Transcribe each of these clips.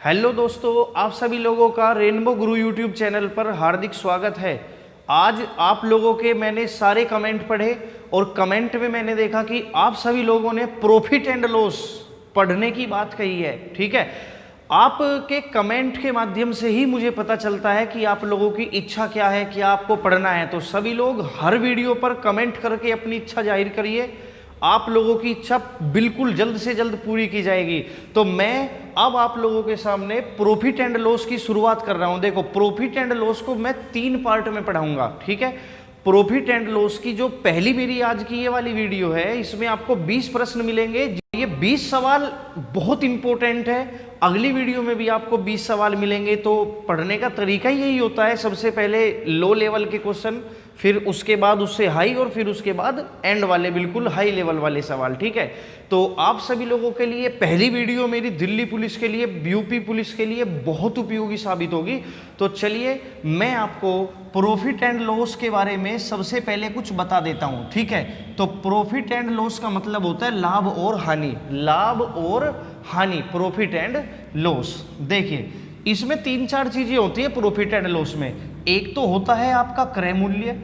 Hello दोस्तों, आप सभी लोगों का रेनबो गुरु यूट्यूब चैनल पर हार्दिक स्वागत है। आज आप लोगों के मैंने सारे कमेंट पढ़े और कमेंट में मैंने देखा कि आप सभी लोगों ने प्रॉफिट एंड लॉस पढ़ने की बात कही है। ठीक है, आपके कमेंट के माध्यम से ही मुझे पता चलता है कि आप लोगों की इच्छा क्या है, क्या आपको पढ़ना है। तो सभी लोग हर वीडियो पर कमेंट करके अपनी इच्छा जाहिर करिए। आप लोगों की इच्छा बिल्कुल जल्द से जल्द पूरी की जाएगी। तो मैं अब आप लोगों के सामने प्रॉफिट एंड लॉस की शुरुआत कर रहा हूं। देखो, प्रॉफिट एंड लॉस को मैं 3 पार्ट में पढ़ाऊंगा। ठीक है, प्रॉफिट एंड लॉस की जो पहली मेरी आज की ये वाली वीडियो है, इसमें आपको 20 प्रश्न मिलेंगे। ये 20 सवाल बहुत इंपॉर्टेंट है। अगली वीडियो में भी आपको 20 सवाल मिलेंगे। तो पढ़ने का तरीका ही यही होता है, सबसे पहले लो लेवल के क्वेश्चन, फिर उसके बाद उससे हाई, और फिर उसके बाद एंड वाले बिल्कुल हाई लेवल वाले सवाल। ठीक है, तो आप सभी लोगों के लिए पहली वीडियो मेरी दिल्ली पुलिस के लिए, यूपी पुलिस के लिए बहुत उपयोगी साबित होगी। तो चलिए मैं आपको प्रॉफिट एंड लॉस के बारे में सबसे पहले कुछ बता देता हूं। ठीक है, तो प्रॉफिट एंड लॉस का मतलब होता है लाभ और हानि। लाभ और हानि, प्रॉफिट एंड लॉस। देखिए, इसमें 3-4 चीजें होती है प्रॉफिट एंड लॉस में। एक तो होता है आपका क्रय मूल्य,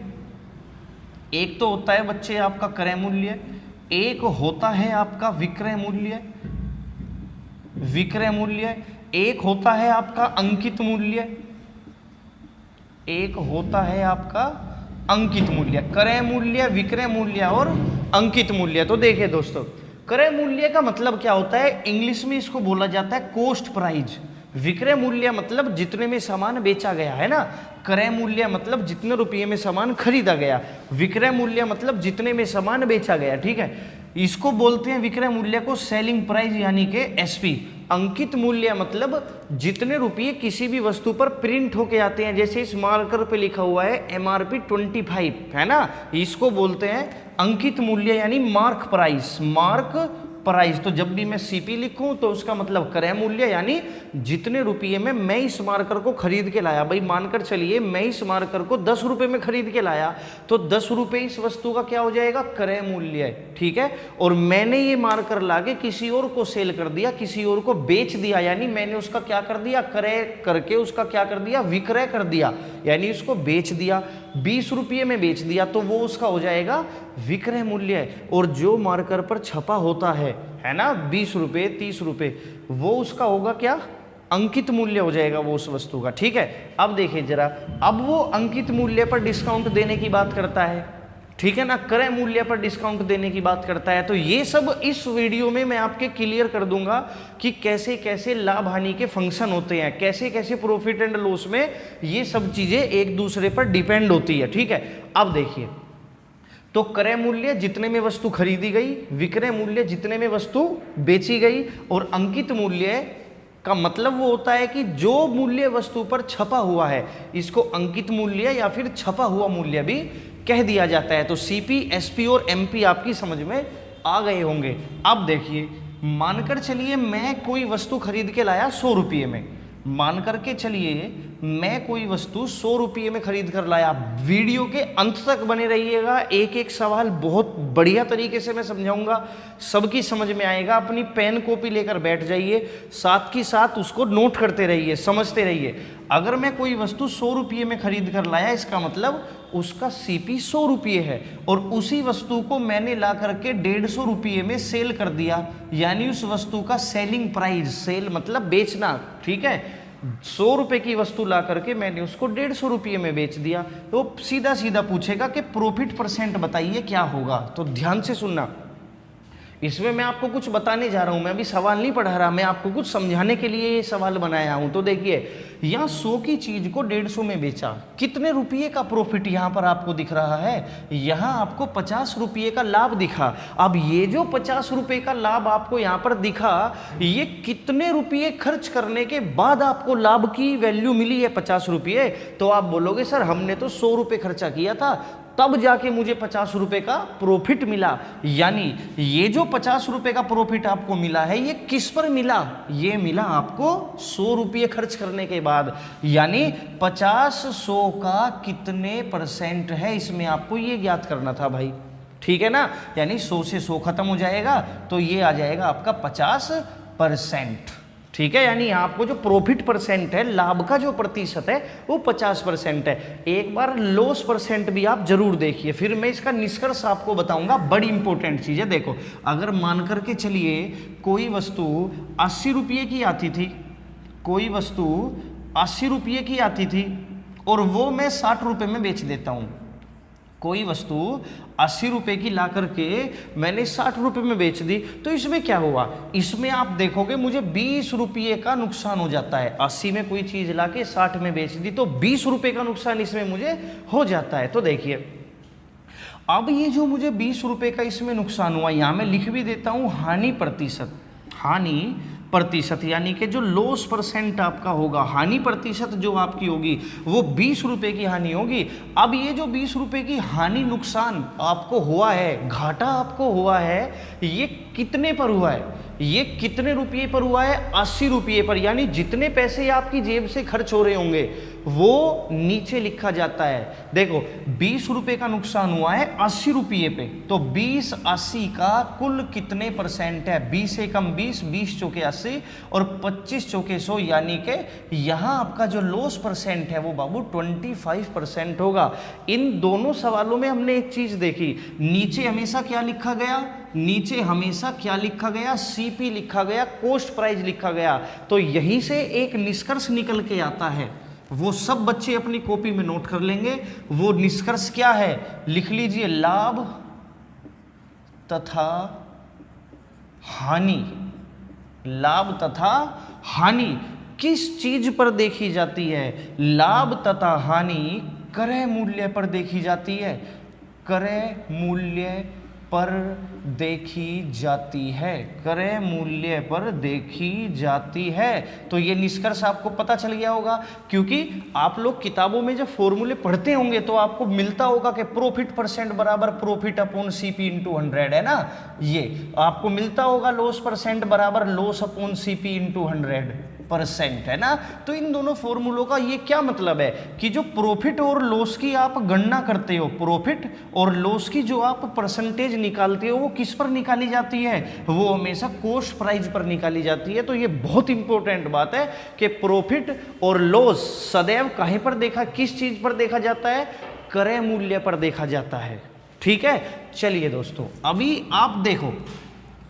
एक तो होता है बच्चे आपका क्रय मूल्य, एक होता है आपका विक्रय मूल्य, विक्रय मूल्य, एक होता है आपका अंकित मूल्य, एक होता है आपका अंकित मूल्य। क्रय मूल्य, विक्रय मूल्य और अंकित मूल्य। तो देखिए दोस्तों, क्रय मूल्य का मतलब क्या होता है, इंग्लिश में इसको बोला जाता है कॉस्ट प्राइस। विक्रय मूल्य मतलब जितने में सामान बेचा गया है ना, क्रय मूल्य मतलब जितने रुपये में सामान खरीदा गया, विक्रय मूल्य मतलब जितने में सामान बेचा गया। ठीक है, इसको बोलते हैं विक्रय मूल्य को सेलिंग प्राइस यानी कि एसपी। अंकित मूल्य मतलब जितने रुपये किसी भी वस्तु पर प्रिंट होके आते हैं, जैसे इस मार्कर पे लिखा हुआ है एमआरपी 25 है ना, इसको बोलते हैं अंकित मूल्य यानी मार्क प्राइस। मार्क प्राइस, तो जब भी मैं सीपी लिखूं तो उसका मतलब क्रय मूल्य यानी जितने रुपये में मैं इस मार्कर को खरीद के लाया। भाई मानकर चलिए मैं इस मार्कर को 10 रुपये में खरीद के लाया, तो 10 रुपये इस वस्तु का क्या हो जाएगा, क्रय मूल्य। ठीक है, और मैंने ये मार्कर लाके किसी और को सेल कर दिया, किसी और को बेच दिया, यानी मैंने उसका क्या कर दिया, क्रय करके उसका क्या कर दिया, विक्रय कर दिया, यानी उसको बेच दिया। 20 रुपये में बेच दिया तो वो उसका हो जाएगा विक्रय मूल्य। और जो मार्कर पर छपा होता है ना 20 रुपये 30 रुपये, वो उसका होगा क्या, अंकित मूल्य हो जाएगा वो उस वस्तु का। ठीक है, अब देखिए जरा, अब वो अंकित मूल्य पर डिस्काउंट देने की बात करता है, ठीक है ना, क्रय मूल्य पर डिस्काउंट देने की बात करता है। तो ये सब इस वीडियो में मैं आपके क्लियर कर दूंगा कि कैसे कैसे लाभ हानि के फंक्शन होते हैं, कैसे कैसे प्रॉफिट एंड लॉस में ये सब चीजें एक दूसरे पर डिपेंड होती है। ठीक है, अब देखिए, तो क्रय मूल्य जितने में वस्तु खरीदी गई, विक्रय मूल्य जितने में वस्तु बेची गई, और अंकित मूल्य का मतलब वो होता है कि जो मूल्य वस्तु पर छपा हुआ है, इसको अंकित मूल्य या फिर छपा हुआ मूल्य भी कह दिया जाता है। तो सीपी, एसपी और एमपी आपकी समझ में आ गए होंगे। अब देखिए, मानकर चलिए मैं कोई वस्तु खरीद के लाया 100 रुपये में, मान करके चलिए मैं कोई वस्तु 100 रुपये में खरीद कर लाया। वीडियो के अंत तक बने रहिएगा, एक एक सवाल बहुत बढ़िया तरीके से मैं समझाऊंगा, सबकी समझ में आएगा। अपनी पेन कॉपी लेकर बैठ जाइए, साथ ही साथ उसको नोट करते रहिए, समझते रहिए। अगर मैं कोई वस्तु 100 रुपये में खरीद कर लाया, इसका मतलब उसका सीपी 100 रुपये है, और उसी वस्तु को मैंने ला करके 150 रुपये में सेल कर दिया, यानी उस वस्तु का सेलिंग प्राइस, सेल मतलब बेचना। ठीक है, 100 रुपये की वस्तु ला करके मैंने उसको 150 रुपये में बेच दिया। तो सीधा सीधा पूछेगा कि प्रॉफिट परसेंट बताइए क्या होगा। तो ध्यान से सुनना, इसमें मैं आपको कुछ बताने जा रहा हूं, मैं अभी सवाल नहीं पढ़ा रहा, मैं आपको कुछ समझाने के लिए ये सवाल बनाया हूं। तो देखिए, यहाँ 100 की चीज को 150 में बेचा, कितने रुपये का प्रॉफिट यहाँ पर आपको दिख रहा है, यहाँ आपको 50 रुपये का लाभ दिखा। अब ये जो 50 रुपये का लाभ आपको यहाँ पर दिखा, ये कितने रुपये खर्च करने के बाद आपको लाभ की वैल्यू मिली है 50 रुपये। तो आप बोलोगे सर हमने तो 100 रुपये खर्चा किया था, तब जाके मुझे 50 रुपये का प्रॉफिट मिला। यानी ये जो 50 रुपये का प्रॉफिट आपको मिला है, ये किस पर मिला, ये मिला आपको 100 रुपये खर्च करने के बाद। यानी 50 100 का कितने परसेंट है, इसमें आपको ये ज्ञात करना था भाई। ठीक है ना, यानी 100 से 100 खत्म हो जाएगा तो ये आ जाएगा आपका 50%। ठीक है, यानी आपको जो प्रॉफिट परसेंट है, लाभ का जो प्रतिशत है वो 50% है। एक बार लॉस परसेंट भी आप जरूर देखिए, फिर मैं इसका निष्कर्ष आपको बताऊंगा। बड़ी इंपॉर्टेंट चीज है। देखो, अगर मान करके चलिए कोई वस्तु 80 रुपये की आती थी, कोई वस्तु 80 रुपये की आती थी और वो मैं 60 रुपये में बेच देता हूं। कोई वस्तु 80 रुपये की ला करके मैंने 60 रुपये में बेच दी, तो इसमें क्या हुआ? इसमें आप देखोगे मुझे 20 रुपये का नुकसान हो जाता है। 80 में कोई चीज ला के 60 में बेच दी तो 20 रुपये का नुकसान इसमें मुझे हो जाता है। तो देखिए, अब ये जो मुझे 20 रुपये का इसमें नुकसान हुआ, यहां मैं लिख भी देता हूं हानि प्रतिशत। हानि प्रतिशत यानी कि जो लॉस परसेंट आपका होगा, हानि प्रतिशत जो आपकी होगी वो 20 रुपये की हानि होगी। अब ये जो 20 रुपये की हानि, नुकसान आपको हुआ है, घाटा आपको हुआ है, ये कितने पर हुआ है? ये कितने रुपये पर हुआ है? 80 रुपये पर। यानी जितने पैसे आपकी जेब से खर्च हो रहे होंगे वो नीचे लिखा जाता है। देखो, 20 रुपये का नुकसान हुआ है 80 रुपये पे, तो 20 80 का कुल कितने परसेंट है? 20 से कम 20, 20 चौके 80 और 25 चौके 100, यानी कि यहाँ आपका जो लॉस परसेंट है वो बाबू 25% होगा। इन दोनों सवालों में हमने एक चीज देखी, नीचे हमेशा क्या लिखा गया? नीचे हमेशा क्या लिखा गया? सीपी लिखा गया, कॉस्ट प्राइस लिखा गया। तो यहीं से एक निष्कर्ष निकल के आता है, वो सब बच्चे अपनी कॉपी में नोट कर लेंगे। वो निष्कर्ष क्या है? लिख लीजिए, लाभ तथा हानि। लाभ तथा हानि किस चीज पर देखी जाती है? लाभ तथा हानि क्रय मूल्य पर देखी जाती है। क्रय मूल्य पर देखी जाती है। क्रय मूल्य पर देखी जाती है। तो ये निष्कर्ष आपको पता चल गया होगा, क्योंकि आप लोग किताबों में जब फॉर्मूले पढ़ते होंगे तो आपको मिलता होगा कि प्रॉफिट परसेंट बराबर प्रॉफिट अपॉन सीपी इंटू 100, है ना? ये आपको मिलता होगा लॉस परसेंट बराबर लॉस अपॉन सीपी इंटू 100%, है ना? तो इन दोनों फॉर्मूलों का ये क्या मतलब है कि जो प्रॉफिट और लॉस की आप गणना करते हो, प्रॉफिट और लॉस की जो आप परसेंटेज निकालते हो वो किस पर निकाली जाती है? वो हमेशा कॉस्ट प्राइस पर निकाली जाती है। तो ये बहुत इंपॉर्टेंट बात है कि प्रॉफिट और लॉस सदैव काहे पर देखा, किस चीज पर देखा जाता है? क्रय मूल्य पर देखा जाता है। ठीक है, चलिए दोस्तों, अभी आप देखो,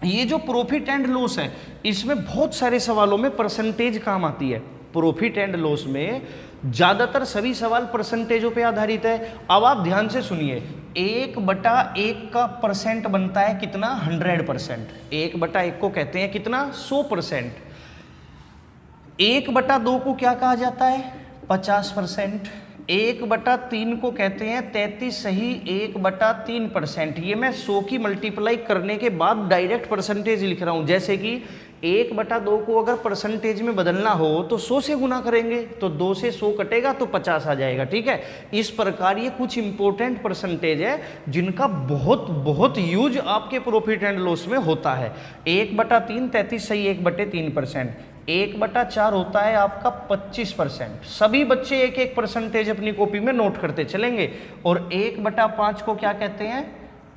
ये जो प्रॉफिट एंड लॉस है इसमें बहुत सारे सवालों में परसेंटेज काम आती है। प्रॉफिट एंड लॉस में ज्यादातर सभी सवाल परसेंटेजों पे आधारित है। अब आप ध्यान से सुनिए, 1/1 का परसेंट बनता है कितना? 100%। 1/1 को कहते हैं कितना? 100%। 1/2 को क्या कहा जाता है? 50%। 1/3 को कहते हैं 33 सही 1/3%। ये मैं 100 की मल्टीप्लाई करने के बाद डायरेक्ट परसेंटेज लिख रहा हूं। जैसे कि 1/2 को अगर परसेंटेज में बदलना हो तो 100 से गुना करेंगे, तो 2 से 100 कटेगा तो 50 आ जाएगा। ठीक है, इस प्रकार ये कुछ इंपॉर्टेंट परसेंटेज है जिनका बहुत बहुत यूज आपके प्रॉफिट एंड लॉस में होता है। 1/3 33 सही 1/3%। 1/4 होता है आपका 25%। सभी बच्चे एक एक परसेंटेज अपनी कॉपी में नोट करते चलेंगे। और 1/5 को क्या कहते हैं?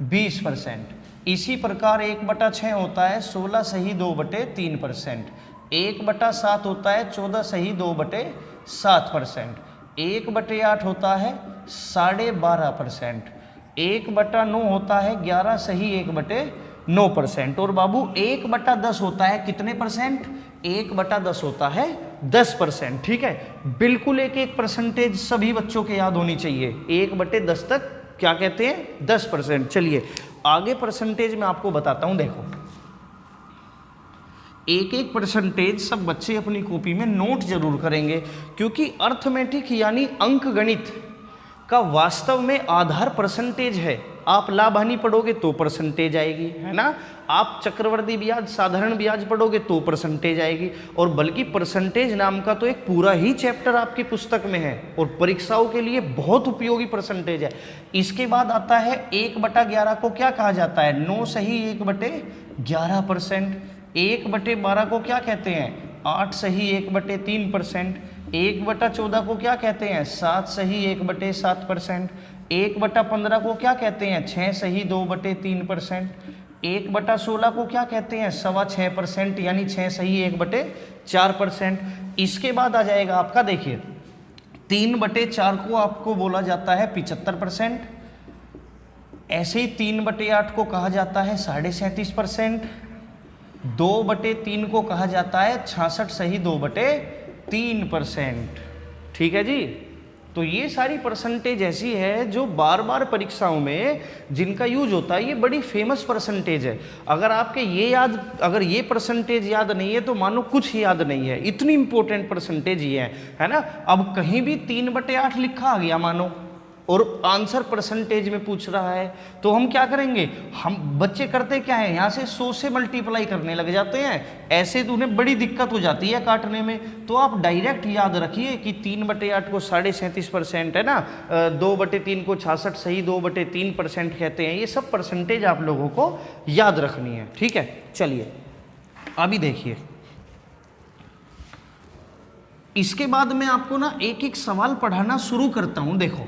20%। इसी प्रकार 1/6 होता है 16 सही 2/3%। 1/7 होता है 14 सही 2/7%। 1/8 होता है 12.5%। 1/9 होता है 11 सही 1/9%। और बाबू 1/10 होता है कितने परसेंट? 1/10 होता है 10%। ठीक है, बिल्कुल एक एक परसेंटेज सभी बच्चों के याद होनी चाहिए। 1/10 तक क्या कहते हैं? 10%। चलिए आगे परसेंटेज में आपको बताता हूं। देखो, एक एक परसेंटेज सब बच्चे अपनी कॉपी में नोट जरूर करेंगे, क्योंकि अर्थमेटिक यानी अंक गणित का वास्तव में आधार परसेंटेज है। आप लाभ हानि पढ़ोगे तो परसेंटेज आएगी, है ना? आप चक्रवर्ती ब्याज, साधारण ब्याज पढ़ोगे तो परसेंटेज आएगी। और बल्कि परसेंटेज नाम का तो एक पूरा ही चैप्टर आपकी पुस्तक में है और परीक्षाओं के लिए बहुत उपयोगी परसेंटेज है। इसके बाद आता है 1/11 को क्या कहा जाता है? 9 सही 1/11%। 1/12 को क्या कहते हैं? 8 सही 1/3%। 1/14 को क्या कहते हैं? 7 सही 1/7%। 1/15 को क्या कहते हैं? 6 सही 2/3%। 1/16 को क्या कहते हैं? 6.25%, यानी 6 सही 4%। इसके बाद आ जाएगा आपका, देखिए 3/4 को आपको बोला जाता है 75%, ऐसे ही 3/8 को कहा जाता है 37.5%, 2/3 को कहा जाता है 66 सही 2/3%। ठीक है जी। तो ये सारी परसेंटेज ऐसी है जो बार बार परीक्षाओं में जिनका यूज होता है, ये बड़ी फेमस परसेंटेज है। अगर आपके अगर ये परसेंटेज याद नहीं है तो मानो कुछ याद नहीं है, इतनी इंपॉर्टेंट परसेंटेज ये है ना। अब कहीं भी 3/8 लिखा आ गया मानो, और आंसर परसेंटेज में पूछ रहा है, तो हम क्या करेंगे, हम बच्चे करते क्या है, यहाँ से 100 से मल्टीप्लाई करने लग जाते हैं, ऐसे तो उन्हें बड़ी दिक्कत हो जाती है काटने में। तो आप डायरेक्ट याद रखिए कि 3/8 को 37.5% है ना, 2/3 को 66 सही 2/3% कहते हैं। ये सब परसेंटेज आप लोगों को याद रखनी है। ठीक है, चलिए अभी देखिए, इसके बाद मैं आपको ना एक एक सवाल पढ़ाना शुरू करता हूं। देखो,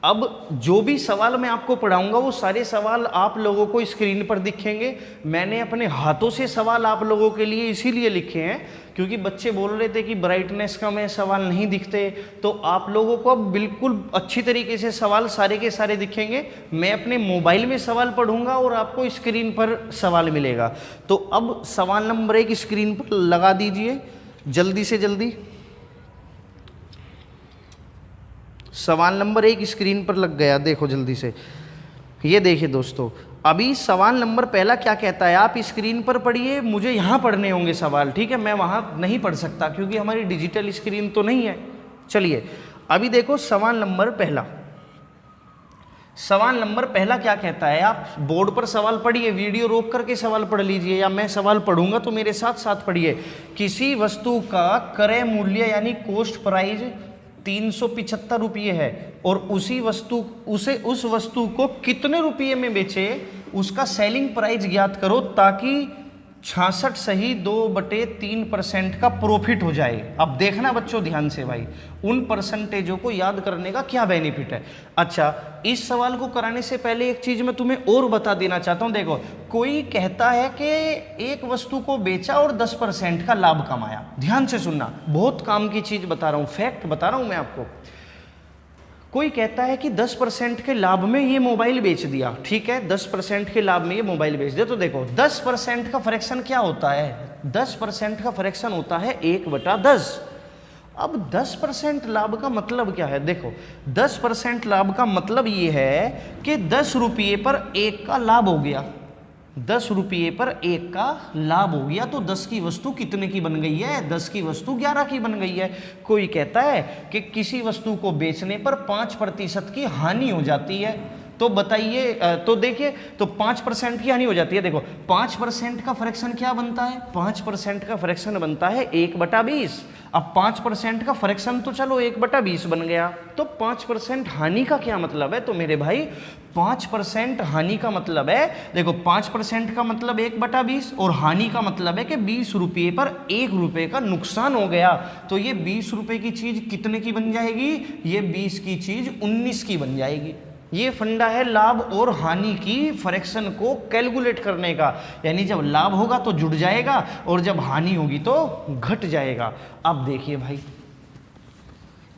अब जो भी सवाल मैं आपको पढ़ाऊंगा वो सारे सवाल आप लोगों को स्क्रीन पर दिखेंगे। मैंने अपने हाथों से सवाल आप लोगों के लिए इसीलिए लिखे हैं क्योंकि बच्चे बोल रहे थे कि ब्राइटनेस का में सवाल नहीं दिखते, तो आप लोगों को अब बिल्कुल अच्छी तरीके से सवाल सारे के सारे दिखेंगे। मैं अपने मोबाइल में सवाल पढ़ूंगा और आपको स्क्रीन पर सवाल मिलेगा। तो अब सवाल नंबर 1 स्क्रीन पर लगा दीजिए जल्दी से जल्दी। सवाल नंबर 1 स्क्रीन पर लग गया, देखो जल्दी से। ये देखिए दोस्तों, अभी सवाल नंबर पहला क्या कहता है, आप स्क्रीन पर पढ़िए, मुझे यहाँ पढ़ने होंगे सवाल। ठीक है, मैं वहाँ नहीं पढ़ सकता क्योंकि हमारी डिजिटल स्क्रीन तो नहीं है। चलिए अभी देखो सवाल नंबर पहला। सवाल नंबर पहला क्या कहता है, आप बोर्ड पर सवाल पढ़िए, वीडियो रोक करके सवाल पढ़ लीजिए या मैं सवाल पढ़ूंगा तो मेरे साथ साथ पढ़िए। किसी वस्तु का क्रय मूल्य यानी कॉस्ट प्राइस 375 रुपये है और उस वस्तु को कितने रुपये में बेचे, उसका सेलिंग प्राइस ज्ञात करो ताकि 66 सही 2/3% का प्रॉफिट हो जाए। अब देखना बच्चों ध्यान से भाई, उन परसेंटेजों को याद करने का क्या बेनिफिट है। अच्छा, इस सवाल को कराने से पहले एक चीज मैं तुम्हें और बता देना चाहता हूं। देखो, कोई कहता है कि एक वस्तु को बेचा और 10% का लाभ कमाया। ध्यान से सुनना, बहुत काम की चीज बता रहा हूं, फैक्ट बता रहा हूं मैं आपको। कोई कहता है कि 10% के लाभ में ये मोबाइल बेच दिया। ठीक है, 10% के लाभ में ये मोबाइल बेच दिया। तो देखो 10% का फ्रैक्शन क्या होता है, 10% का फ्रैक्शन होता है 1/10। अब 10% लाभ का मतलब क्या है, देखो 10% लाभ का मतलब ये है कि 10 रुपये पर 1 का लाभ हो गया। 10 रुपये पर 1 का लाभ हो गया तो 10 की वस्तु कितने की बन गई है, 10 की वस्तु 11 की बन गई है। कोई कहता है कि किसी वस्तु को बेचने पर 5% की हानि हो जाती है, तो बताइए, तो देखिए, तो 5% की हानि हो जाती है। देखो 5% का फ्रैक्शन क्या बनता है, 5% का फ्रैक्शन बनता है 1/20। अब 5% का फ्रैक्शन तो चलो 1/20 बन गया, तो 5% हानि का क्या मतलब है, तो मेरे भाई 5% हानि का मतलब है, देखो 5% का मतलब 1/20 और हानि का मतलब है कि 20 रुपये पर 1 रुपये का नुकसान हो गया। तो ये 20 रुपये की चीज कितने की बन जाएगी, ये 20 की चीज 19 की बन जाएगी। ये फंडा है लाभ और हानि की फ्रैक्शन को कैलकुलेट करने का, यानी जब लाभ होगा तो जुड़ जाएगा और जब हानि होगी तो घट जाएगा। अब देखिए भाई,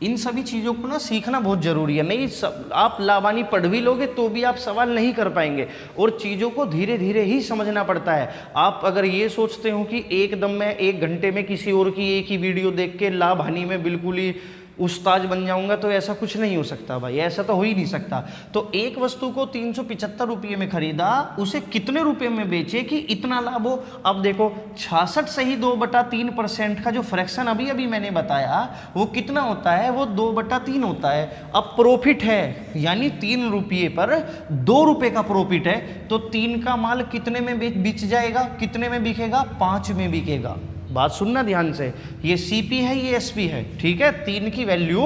इन सभी चीज़ों को ना सीखना बहुत जरूरी है। नहीं आप लाभानी पढ़ भी लोगे तो भी आप सवाल नहीं कर पाएंगे, और चीज़ों को धीरे धीरे ही समझना पड़ता है। आप अगर ये सोचते हो कि एकदम मैं 1 घंटे में किसी और की एक ही वीडियो देख के लाभ हानि में बिल्कुल ही उस्ताद बन जाऊंगा, तो ऐसा कुछ नहीं हो सकता भाई, ऐसा तो हो ही नहीं सकता। तो एक वस्तु को 375 रुपये में खरीदा, उसे कितने रुपए में बेचे कि इतना लाभ हो। अब देखो 66 सही 2/3% का जो फ्रैक्शन अभी अभी मैंने बताया वो कितना होता है, वो 2/3 होता है। अब प्रॉफिट है यानी 3 रुपये पर 2 रुपये का प्रॉफिट है, तो 3 का माल कितने में बिक जाएगा, कितने में बिकेगा, 5 में बिकेगा। बात सुनना ध्यान से, ये CP है ये SP है, ठीक है। 3 की वैल्यू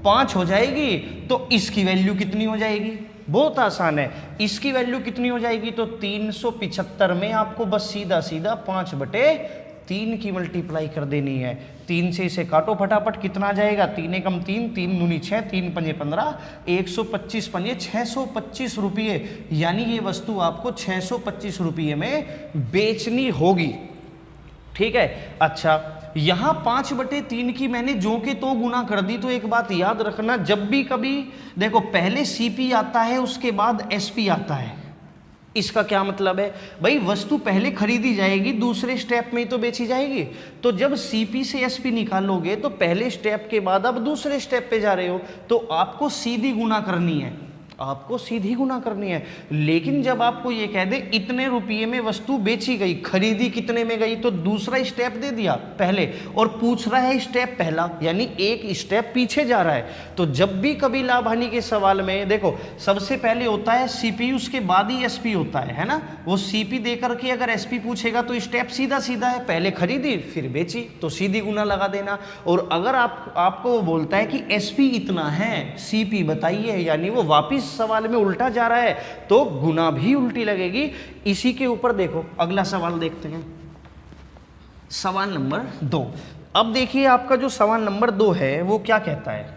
5 हो जाएगी तो इसकी वैल्यू कितनी हो जाएगी, बहुत आसान है। इसकी वैल्यू कितनी हो जाएगी, तो 375 में आपको बस सीधा सीधा 5/3 की मल्टीप्लाई कर देनी है। 3 से इसे काटो फटाफट, कितना आ जाएगा, 3 एकम 3, 3 दूनी 6, 3 पंजे 15, 125 पंजे 625 रुपये, यानी ये वस्तु आपको 625 रुपये में बेचनी होगी, ठीक है। अच्छा, यहां 5/3 की मैंने जो के तो गुना कर दी। तो एक बात याद रखना, जब भी कभी देखो पहले सीपी आता है उसके बाद एसपी आता है। इसका क्या मतलब है भाई, वस्तु पहले खरीदी जाएगी, दूसरे स्टेप में ही तो बेची जाएगी। तो जब सीपी से एसपी निकालोगे तो पहले स्टेप के बाद अब दूसरे स्टेप पे जा रहे हो, तो आपको सीधी गुना करनी है, आपको सीधी गुना करनी है। लेकिन जब आपको ये कह दे इतने रुपये में वस्तु बेची गई, खरीदी कितने में गई, तो दूसरा स्टेप दे दिया पहले, और पूछ रहा है स्टेप पहला, यानी एक स्टेप पीछे जा रहा है। तो जब भी कभी लाभ हानि के सवाल में देखो, सबसे पहले होता है सीपी, उसके बाद ही एसपी होता है ना। वो सीपी दे करके अगर एसपी पूछेगा तो स्टेप सीधा सीधा है, पहले खरीदी फिर बेची, तो सीधी गुना लगा देना। और अगर आपको वो बोलता है कि एसपी इतना है, सीपी बताइए, यानी वो वापिस सवाल में उल्टा जा रहा है, तो गुना भी उल्टी लगेगी। इसी के ऊपर देखो अगला सवाल देखते हैं, सवाल नंबर 2। अब देखिए आपका जो सवाल नंबर 2 है वो क्या कहता है।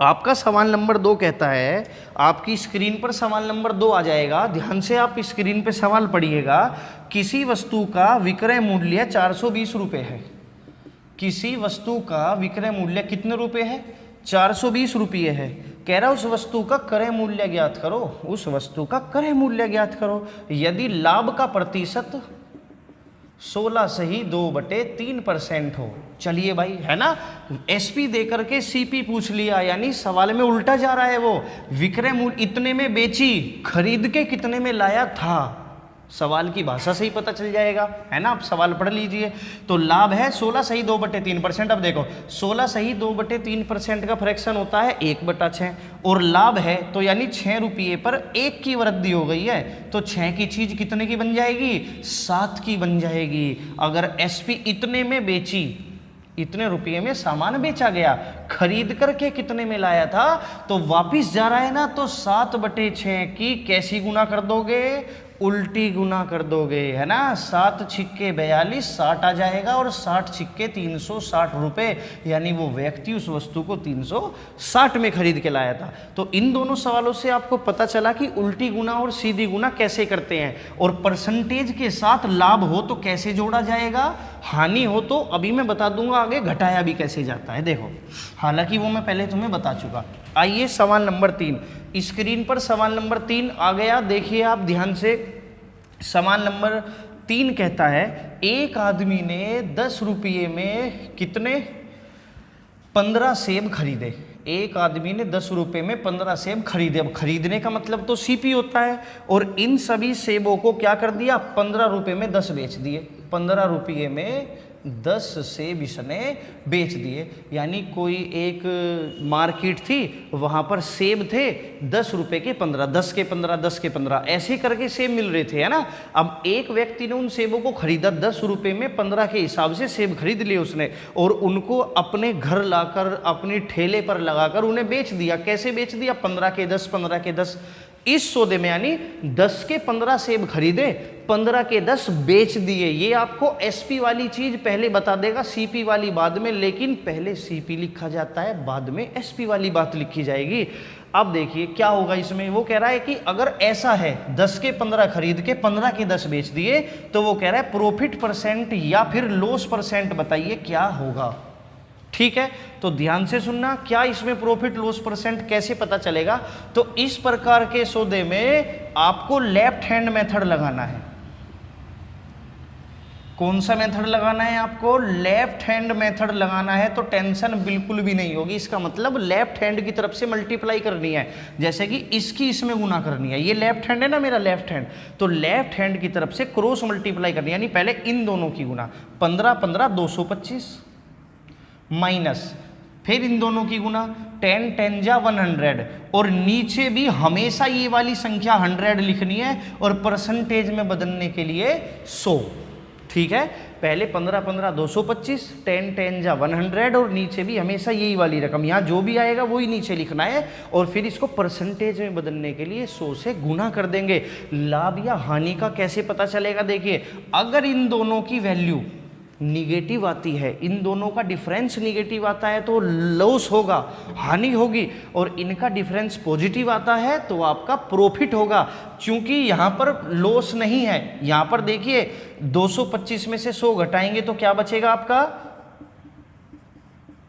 आपका सवाल नंबर 2 कहता है, आपकी स्क्रीन पर सवाल नंबर 2 आ जाएगा, ध्यान से आप स्क्रीन पर सवाल पढ़िएगा। किसी वस्तु का विक्रय मूल्य 420 रुपये है। किसी वस्तु का विक्रय मूल्य कितने रुपए है, 420 रुपये है। कह रहा उस वस्तु का क्रय मूल्य ज्ञात करो, उस वस्तु का क्रय मूल्य ज्ञात करो। यदि लाभ का प्रतिशत 16 सही 2/3% हो। चलिए भाई, है ना, एसपी दे करके सीपी पूछ लिया, यानी सवाल में उल्टा जा रहा है। वो विक्रय मूल्य इतने में बेची, खरीद के कितने में लाया था, सवाल की भाषा से ही पता चल जाएगा, है ना। आप सवाल पढ़ लीजिए। तो लाभ है 16 सही 2/3%। अब देखो 16 सही 2/3% का फ्रैक्शन होता है 1/6, और लाभ है तो यानी 6 रुपये पर 1 की वृद्धि हो गई है, तो 6 की चीज कितने की बन जाएगी, 7 की बन जाएगी। अगर एसपी इतने में बेची, इतने रुपये में सामान बेचा गया, खरीद करके कितने में लाया था, तो वापिस जा रहा है ना, तो 7/6 की कैसी गुना कर दोगे, उल्टी गुना कर दोगे, है ना। 7 छिक्के 42, 60 आ जाएगा, और 60 छिक्के 360 रुपये, यानी वो व्यक्ति उस वस्तु को 360 में खरीद के लाया था। तो इन दोनों सवालों से आपको पता चला कि उल्टी गुना और सीधी गुना कैसे करते हैं, और परसेंटेज के साथ लाभ हो तो कैसे जोड़ा जाएगा, हानि हो तो अभी मैं बता दूंगा आगे घटाया भी कैसे जाता है। देखो, हालांकि वो मैं पहले तुम्हें बता चुका। आइए सवाल नंबर 3, स्क्रीन पर सवाल नंबर 3 आ गया, देखिए आप ध्यान से। सवाल नंबर 3 कहता है, एक आदमी ने 10 रुपये में कितने, 15 सेब खरीदे। एक आदमी ने 10 रुपये में 15 सेब खरीदे। अब खरीदने का मतलब तो सीपी होता है, और इन सभी सेबों को क्या कर दिया, 15 रुपये में 10 बेच दिए। 15 रुपये में 10 सेब इसने बेच दिए, यानी कोई एक मार्केट थी, वहाँ पर सेब थे 10 रुपये के 15, 10 के 15, 10 के 15, ऐसे करके सेब मिल रहे थे, है ना। अब एक व्यक्ति ने उन सेबों को खरीदा 10 रुपये में, 15 के हिसाब से सेब खरीद लिए उसने, और उनको अपने घर लाकर अपने ठेले पर लगाकर उन्हें बेच दिया। कैसे बेच दिया, 15 के 10, 15 के 10। इस सौदे में यानी 10 के 15 सेब खरीदे, 15 के 10 बेच दिए। ये आपको एसपी वाली चीज पहले बता देगा, सीपी वाली बाद में, लेकिन पहले सीपी लिखा जाता है, बाद में एसपी वाली बात लिखी जाएगी। अब देखिए क्या होगा इसमें, वो कह रहा है कि अगर ऐसा है 10 के 15 खरीद के 15 के 10 बेच दिए, तो वो कह रहा है प्रॉफिट परसेंट या फिर लॉस परसेंट बताइए क्या होगा। ठीक है, तो ध्यान से सुनना, क्या इसमें प्रॉफिट लॉस परसेंट कैसे पता चलेगा। तो इस प्रकार के सौदे में आपको लेफ्ट हैंड मेथड लगाना है। कौन सा मेथड लगाना है आपको, लेफ्ट हैंड मेथड लगाना है। तो टेंशन बिल्कुल भी नहीं होगी, इसका मतलब लेफ्ट हैंड की तरफ से मल्टीप्लाई करनी है, जैसे कि इसकी इसमें गुना करनी है। ये लेफ्ट हैंड है ना मेरा, लेफ्ट हैंड, तो लेफ्ट हैंड की तरफ से क्रॉस मल्टीप्लाई करनी है, यानी पहले इन दोनों की गुना, 15 15 225 माइनस, फिर इन दोनों की गुना, 10 10 जा 100, और नीचे भी हमेशा ये वाली संख्या 100 लिखनी है, और परसेंटेज में बदलने के लिए 100। ठीक है, पहले 15 15 225, 10 10 जा 100, और नीचे भी हमेशा यही वाली रकम, यहाँ जो भी आएगा वही नीचे लिखना है, और फिर इसको परसेंटेज में बदलने के लिए 100 से गुना कर देंगे। लाभ या हानि का कैसे पता चलेगा, देखिए अगर इन दोनों की वैल्यू निगेटिव आती है, इन दोनों का डिफरेंस निगेटिव आता है तो लॉस होगा, हानि होगी, और इनका डिफरेंस पॉजिटिव आता है तो आपका प्रॉफिट होगा। क्योंकि यहाँ पर लॉस नहीं है, यहाँ पर देखिए 225 में से 100 घटाएंगे तो क्या बचेगा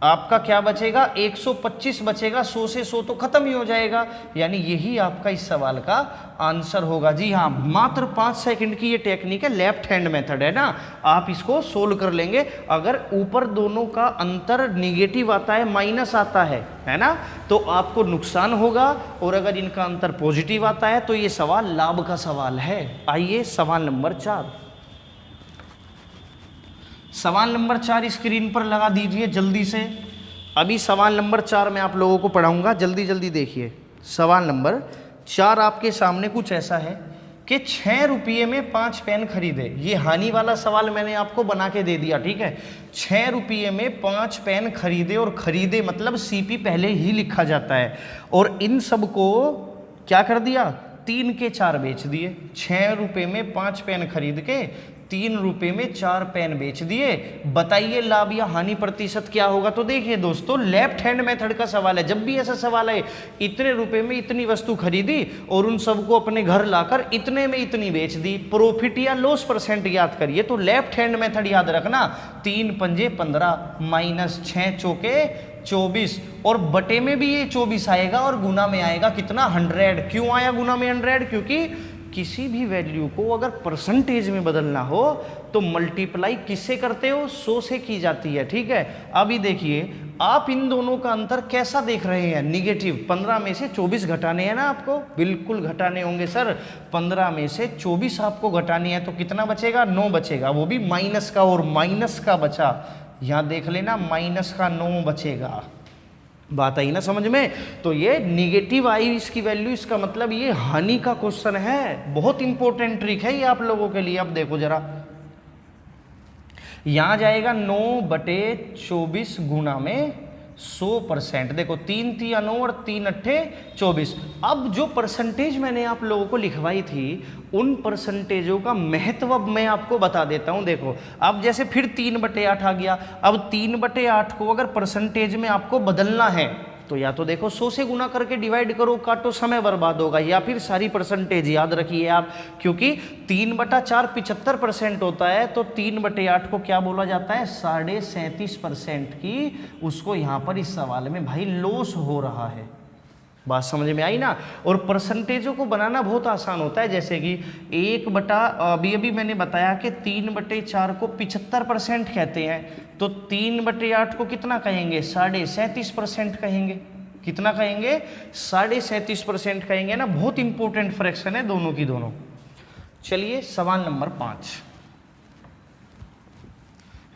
आपका क्या बचेगा, 125 बचेगा, 100 से 100 तो खत्म ही हो जाएगा, यानी यही आपका इस सवाल का आंसर होगा। जी हाँ, मात्र 5 सेकंड की ये टेक्निक है, लेफ्ट हैंड मेथड है ना, आप इसको सोल्व कर लेंगे। अगर ऊपर दोनों का अंतर निगेटिव आता है, माइनस आता है ना, तो आपको नुकसान होगा, और अगर इनका अंतर पॉजिटिव आता है तो ये सवाल लाभ का सवाल है। आइए सवाल नंबर 4, सवाल नंबर 4 स्क्रीन पर लगा दीजिए जल्दी से। अभी सवाल नंबर 4 मैं आप लोगों को पढ़ाऊंगा, जल्दी जल्दी देखिए। सवाल नंबर 4 आपके सामने कुछ ऐसा है कि 6 रुपये में 5 पेन खरीदे। ये हानि वाला सवाल मैंने आपको बना के दे दिया, ठीक है। 6 रुपये में 5 पेन खरीदे, और खरीदे मतलब सीपी पहले ही लिखा जाता है, और इन सब को क्या कर दिया, 3 के 4 बेच दिए। 6 रुपये में 5 पेन खरीद के 3 रुपये में 4 पेन बेच दिए। बताइए लाभ या हानि प्रतिशत क्या होगा। तो देखिए दोस्तों, लेफ्ट हैंड मेथड का सवाल है। जब भी ऐसा सवाल है, इतने रुपए में इतनी वस्तु खरीदी और उन सबको अपने घर लाकर इतने में इतनी बेच दी, प्रॉफिट या लॉस परसेंट याद करिए। तो लेफ्ट हैंड मेथड याद रखना, 3 पंजे 15 माइनस 6 चौके 24, और बटे में भी ये 24 आएगा, और गुना में आएगा कितना, 100। क्यों आया गुना में 100, क्योंकि किसी भी वैल्यू को अगर परसेंटेज में बदलना हो तो मल्टीप्लाई किससे करते हो, 100 से की जाती है, ठीक है। अभी देखिए आप इन दोनों का अंतर कैसा देख रहे हैं, निगेटिव। 15 में से 24 घटाने हैं ना आपको, बिल्कुल घटाने होंगे सर। 15 में से 24 आपको घटानी है तो कितना बचेगा, 9 बचेगा, वो भी माइनस का, और माइनस का बचा, यहाँ देख लेना माइनस का 9 बचेगा। बात आई ना समझ में। तो ये निगेटिव आई इसकी वैल्यू, इसका मतलब ये हानि का क्वेश्चन है। बहुत इंपॉर्टेंट ट्रिक है ये आप लोगों के लिए। अब देखो जरा, यहां जाएगा 9/24 गुना में 100%। देखो 3 3 9 और 3 8 24। अब जो परसेंटेज मैंने आप लोगों को लिखवाई थी, उन परसेंटेजों का महत्व अब मैं आपको बता देता हूं। देखो अब जैसे फिर 3/8 आ गया। अब 3/8 को अगर परसेंटेज में आपको बदलना है तो या तो देखो 100 से गुना करके डिवाइड करो, काटो, समय बर्बाद होगा, या फिर सारी परसेंटेज याद रखिए आप, क्योंकि 3/4 75% होता है, तो 3/8 को क्या बोला जाता है, 37.5% की उसको यहाँ पर इस सवाल में भाई लॉस हो रहा है। बात समझ में आई ना। और परसेंटेजों को बनाना बहुत आसान होता है, जैसे कि अभी मैंने बताया कि 3/4 को 75% कहते हैं, तो 3/8 को कितना कहेंगे, 37.5% कहेंगे। कितना कहेंगे, 37.5% कहेंगे ना। बहुत इंपॉर्टेंट फ्रैक्शन है दोनों की दोनों। चलिए सवाल नंबर 5,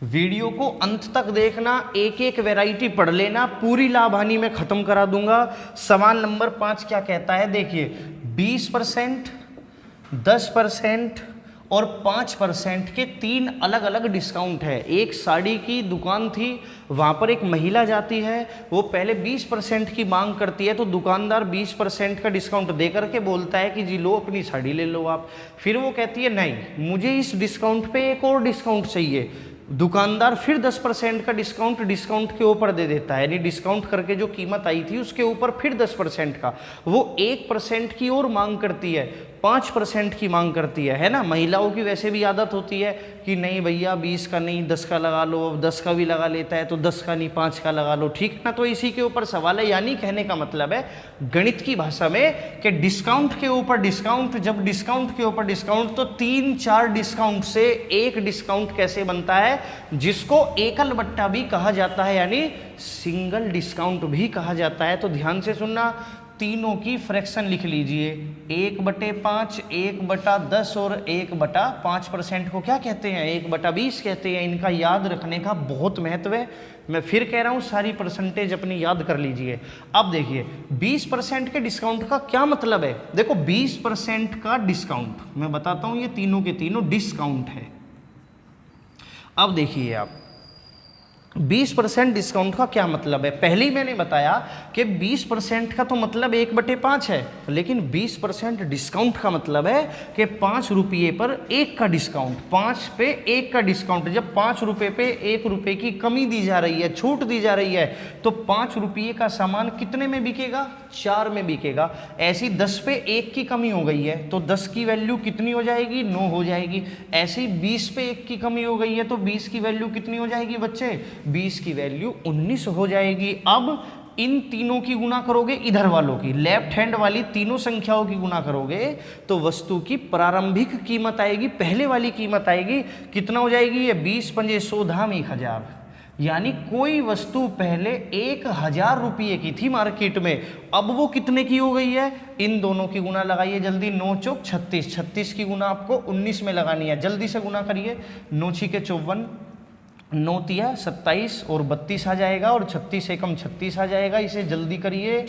वीडियो को अंत तक देखना, एक एक वैरायटी पढ़ लेना, पूरी लाभ हानि में खत्म करा दूंगा। सवाल नंबर 5 क्या कहता है, देखिए 20%, 10% और 5% के 3 अलग अलग डिस्काउंट है। एक साड़ी की दुकान थी, वहाँ पर एक महिला जाती है, वो पहले 20% की मांग करती है, तो दुकानदार 20% का डिस्काउंट दे करके बोलता है कि जी लो अपनी साड़ी ले लो आप। फिर वो कहती है नहीं, मुझे इस डिस्काउंट पे एक और डिस्काउंट चाहिए। दुकानदार फिर 10% का डिस्काउंट के ऊपर दे देता है, यानी डिस्काउंट करके जो कीमत आई थी उसके ऊपर फिर 10% का। वो 1% की और मांग करती है, 5% की मांग करती है ना। महिलाओं की वैसे भी आदत होती है कि नहीं भैया 20 का नहीं 10 का लगा लो, 10 का भी लगा लेता है तो 10 का नहीं 5 का लगा लो, ठीक ना। तो इसी के ऊपर सवाल है, यानी कहने का मतलब है गणित की भाषा में कि डिस्काउंट के ऊपर डिस्काउंट, जब डिस्काउंट के ऊपर डिस्काउंट, तो 3-4 डिस्काउंट से एक डिस्काउंट कैसे बनता है, जिसको एकल बट्टा भी कहा जाता है, यानी सिंगल डिस्काउंट भी कहा जाता है। तो ध्यान से सुनना, तीनों की फ्रैक्शन लिख लीजिए, 1/5, 1/10 और 1/5% को क्या कहते हैं, 1/20 कहते हैं। इनका याद रखने का बहुत महत्व है। मैं फिर कह रहा हूं सारी परसेंटेज अपनी याद कर लीजिए। अब देखिए 20% के डिस्काउंट का क्या मतलब है। देखो 20% का डिस्काउंट मैं बताता हूं, ये तीनों के तीनों डिस्काउंट है। अब देखिए आप, 20% डिस्काउंट का क्या मतलब है? पहले ही मैंने बताया कि 20% का तो मतलब 1/5 है, लेकिन 20% डिस्काउंट का मतलब है कि 5 रुपये पर 1 का डिस्काउंट, 5 पे 1 का डिस्काउंट। जब 5 रुपये पे 1 रुपये की कमी दी जा रही है, छूट दी जा रही है, तो 5 रुपये का सामान कितने में बिकेगा? 4 में बिकेगा। ऐसी 10 पे 1 की कमी हो गई है तो 10 की वैल्यू कितनी हो जाएगी? 9 हो जाएगी। ऐसी 20 पे 1 की कमी हो गई है तो 20 की वैल्यू कितनी हो जाएगी बच्चे? 20 की वैल्यू 19 हो जाएगी। अब इन तीनों की गुना करोगे, इधर वालों की, लेफ्ट हैंड वाली तीनों संख्याओं की गुना करोगे तो वस्तु की प्रारंभिक कीमत आएगी, पहले वाली कीमत आएगी, कितना हो जाएगी? ये 20 पंजे 100 धाम 1000। यानी कोई वस्तु पहले 1000 रुपये की थी मार्केट में, अब वो कितने की हो गई है? इन दोनों की गुना लगाइए जल्दी। 9 चौक 36, 36 की गुना आपको 19 में लगानी है, जल्दी से गुना करिए। 9 छीके 54, 9 तिया 27 और 32 आ जाएगा, और 36 एकम 36 आ जाएगा। इसे जल्दी करिए।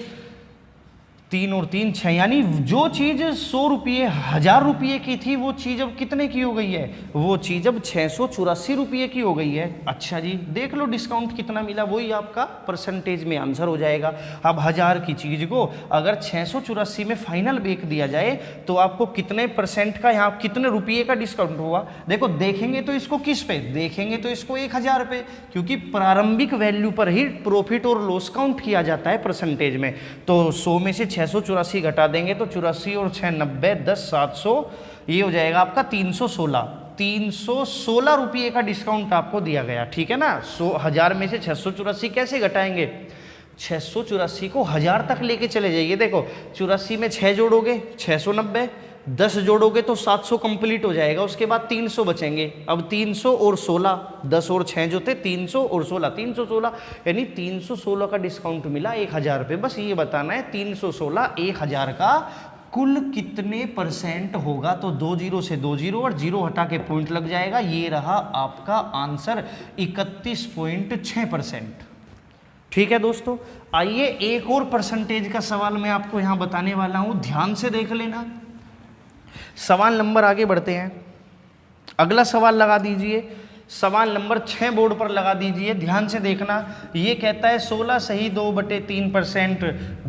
3 और 3 6, यानी जो चीज़ 100 रुपये 1000 रुपये की थी वो चीज़ अब कितने की हो गई है? वो चीज़ अब 684 रुपये की हो गई है। अच्छा जी, देख लो डिस्काउंट कितना मिला, वही आपका परसेंटेज में आंसर हो जाएगा। अब 1000 की चीज़ को अगर 684 में फाइनल बेच दिया जाए तो आपको कितने परसेंट का, यहाँ कितने रुपये का डिस्काउंट हुआ? देखो देखेंगे तो इसको किस पे? देखेंगे तो इसको 1000 पे, क्योंकि प्रारंभिक वैल्यू पर ही प्रॉफिट और लॉस काउंट किया जाता है परसेंटेज में। तो 100 में से 684 घटा देंगे तो 84 और 6 90, 10 700, ये हो जाएगा आपका 316। 316 रुपये का डिस्काउंट आपको दिया गया, ठीक है ना। 1000 में से 684 कैसे घटाएंगे? 684 को 1000 तक लेके चले जाइए। देखो 84 में 6 जोड़ोगे 690, 10 जोड़ोगे तो 700 कंप्लीट हो जाएगा, उसके बाद 300 बचेंगे। अब 300 और 16, 10 और 6 जो थे 300 और 16, 316, यानी 316 का डिस्काउंट मिला 1000 पे। बस ये बताना है 316 1000 का कुल कितने परसेंट होगा। तो 2 जीरो से 2 जीरो और जीरो हटा के पॉइंट लग जाएगा। ये रहा आपका आंसर 31.6%। ठीक है दोस्तों, आइए एक और परसेंटेज का सवाल मैं आपको यहां बताने वाला हूं, ध्यान से देख लेना। सवाल नंबर आगे बढ़ते हैं। अगला सवाल लगा दीजिए, सवाल नंबर 6 बोर्ड पर लगा दीजिए, ध्यान से देखना। ये कहता है 16 सही 2/3%,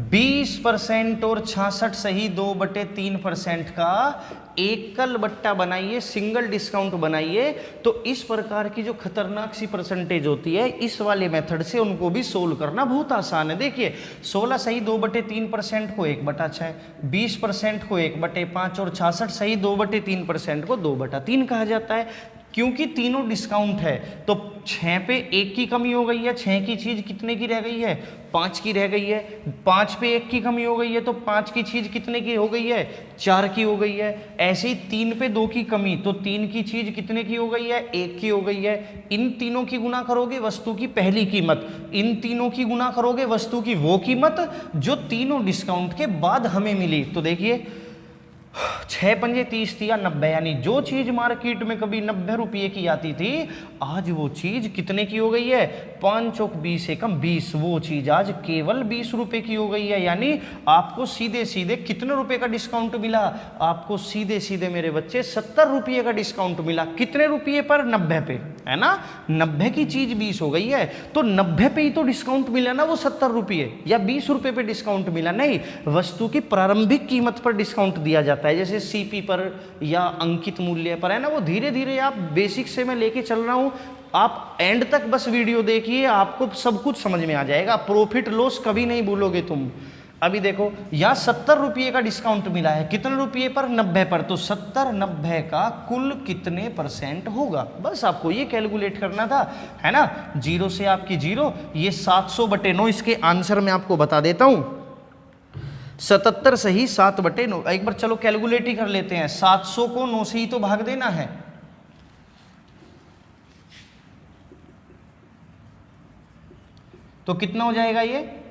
20% और 66 सही 2/3% का एकल बट्टा बनाइए, सिंगल डिस्काउंट बनाइए। तो इस प्रकार की जो खतरनाक सी परसेंटेज होती है, इस वाले मेथड से उनको भी सोल्व करना बहुत आसान है। देखिए 16 सही 2/3% को 1/6, 20% को 1/5 और 66 सही 2/3% को 2/3 कहा जाता है। क्योंकि तीनों डिस्काउंट है तो 6 पे 1 की कमी हो गई है, 6 की चीज कितने की रह गई है? 5 की रह गई है। 5 पे 1 की कमी हो गई है तो 5 की चीज कितने की हो गई है? 4 की हो गई है। ऐसे ही 3 पे 2 की कमी तो 3 की चीज कितने की हो गई है? 1 की हो गई है। इन तीनों की गुना करोगे वस्तु की पहली कीमत, इन तीनों की गुना करोगे वस्तु की वो कीमत जो तीनों डिस्काउंट के बाद हमें मिली। तो देखिए 6 पंजे 30 या 90, यानी जो चीज मार्केट में कभी 90 रुपये की आती थी आज वो चीज कितने की हो गई है? 5 चौक 20 एकम 20, वो चीज आज केवल 20 रुपये की हो गई है। यानी आपको सीधे सीधे कितने रुपए का डिस्काउंट मिला? आपको सीधे सीधे मेरे बच्चे 70 रुपये का डिस्काउंट मिला। कितने रुपये पर? 90 पे, है ना। 90 की चीज 20 हो गई है तो 90 पे ही तो डिस्काउंट मिला ना, वो 70 रुपये या 20 रुपये पे डिस्काउंट मिला नहीं, वस्तु की प्रारंभिक कीमत पर डिस्काउंट दिया जाता है। जैसे सीपी पर या अंकित मूल्य पर, है ना। वो धीरे धीरे आप बेसिक से मैं लेके चल रहा हूं, आप एंड तक बस वीडियो देखिए, आपको सब कुछ समझ में आ जाएगा। प्रॉफिट लॉस कभी नहीं भूलोगे तुम। अभी देखो यहां 70 रुपये का डिस्काउंट मिला है, कितने रुपये पर? 90 पर। तो 70 90 का कुल कितने परसेंट होगा? बस आपको ये कैलकुलेट करना था, है ना। जीरो से आपकी जीरो, ये 700/9। इसके आंसर में आपको बता देता हूं, 77 सही 7/9। एक बार चलो कैलकुलेट ही कर लेते हैं। 700 को 9 से ही तो भाग देना है, तो कितना हो जाएगा ये?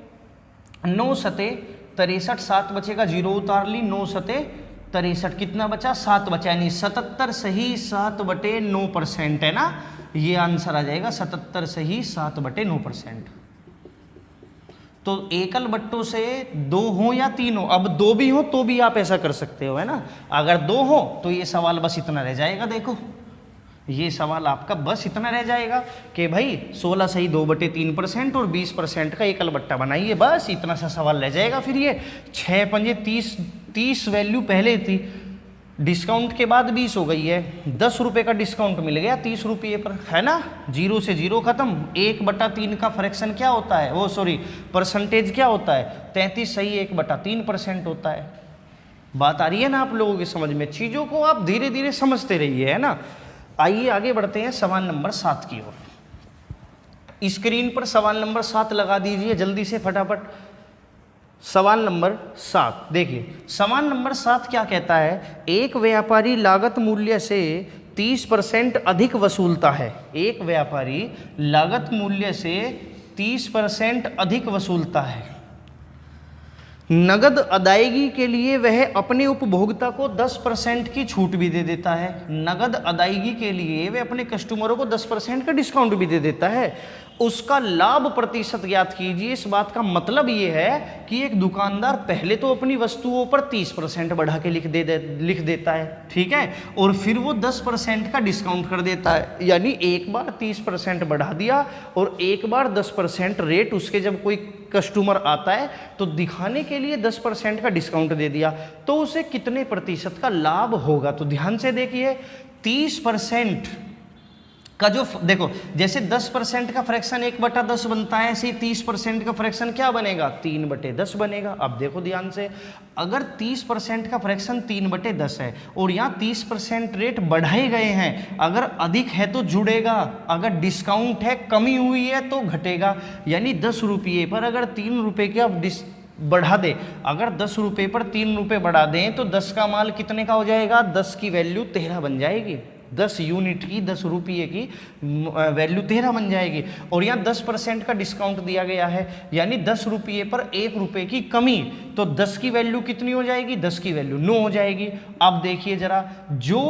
9 सते 63, 7 बचेगा, जीरो उतार ली, 9 सते 63, कितना बचा? 7 बचा, यानी 77 सही 7/9% है ना। ये आंसर आ जाएगा 77 सही 7/9%। तो एकल बट्टों से 2 हो या 3 हो, अब 2 भी हो तो भी आप ऐसा कर सकते हो, है ना। अगर 2 हो तो ये सवाल बस इतना रह जाएगा। देखो ये सवाल आपका बस इतना रह जाएगा कि भाई 16 सही 2/3% और 20% का एकल बट्टा बनाइए, बस इतना सा सवाल रह जाएगा। फिर ये 6 पंजे 30 वैल्यू पहले थी, डिस्काउंट के बाद 20 हो गई है, 10 रुपये का डिस्काउंट मिल गया 30 रुपये पर, है ना। 0 से 0 खत्म। 1/3 का फ्रैक्शन क्या होता है, वो सॉरी परसेंटेज क्या होता है, 33 सही 1/3% होता है। बात आ रही है ना आप लोगों की समझ में, चीज़ों को आप धीरे धीरे समझते रहिए, है ना। आइए आगे बढ़ते हैं सवाल नंबर 7 की ओर। स्क्रीन पर सवाल नंबर 7 लगा दीजिए जल्दी से फटाफट। सवाल नंबर 7 देखिए, सवाल नंबर 7 क्या कहता है, एक व्यापारी लागत मूल्य से 30% अधिक वसूलता है। एक व्यापारी लागत मूल्य से 30% अधिक वसूलता है। नगद अदायगी के लिए वह अपने उपभोक्ता को 10% की छूट भी दे देता है। नगद अदायगी के लिए वह अपने कस्टमरों को 10% का डिस्काउंट भी दे देता है। उसका लाभ प्रतिशत ज्ञात कीजिए। इस बात का मतलब ये है कि एक दुकानदार पहले तो अपनी वस्तुओं पर 30% बढ़ा के लिख देता है, ठीक है, और फिर वो 10% का डिस्काउंट कर देता है। यानी एक बार 30% बढ़ा दिया और एक बार 10% रेट उसके जब कोई कस्टमर आता है तो दिखाने के लिए 10% का डिस्काउंट दे दिया, तो उसे कितने प्रतिशत का लाभ होगा। तो ध्यान से देखिए, 30% का जो देखो, जैसे 10% का फ्रैक्शन 1/10 बनता है, ऐसे 30% का फ्रैक्शन क्या बनेगा, 3/10 बनेगा। अब देखो ध्यान से, अगर 30% का फ्रैक्शन 3/10 है और यहाँ 30% रेट बढ़ाए गए हैं, अगर अधिक है तो जुड़ेगा, अगर डिस्काउंट है कमी हुई है तो घटेगा। यानी 10 रुपये पर अगर 3 रुपये की आप बढ़ा दे, अगर 10 रुपये पर 3 रुपये बढ़ा दें तो 10 का माल कितने का हो जाएगा, 10 की वैल्यू 13 बन जाएगी। 10 यूनिट की 10 रुपये की वैल्यू 13 बन जाएगी। और यहाँ 10% का डिस्काउंट दिया गया है, यानी 10 रुपये पर 1 रुपये की कमी, तो 10 की वैल्यू कितनी हो जाएगी, 10 की वैल्यू 9 हो जाएगी। अब देखिए जरा, जो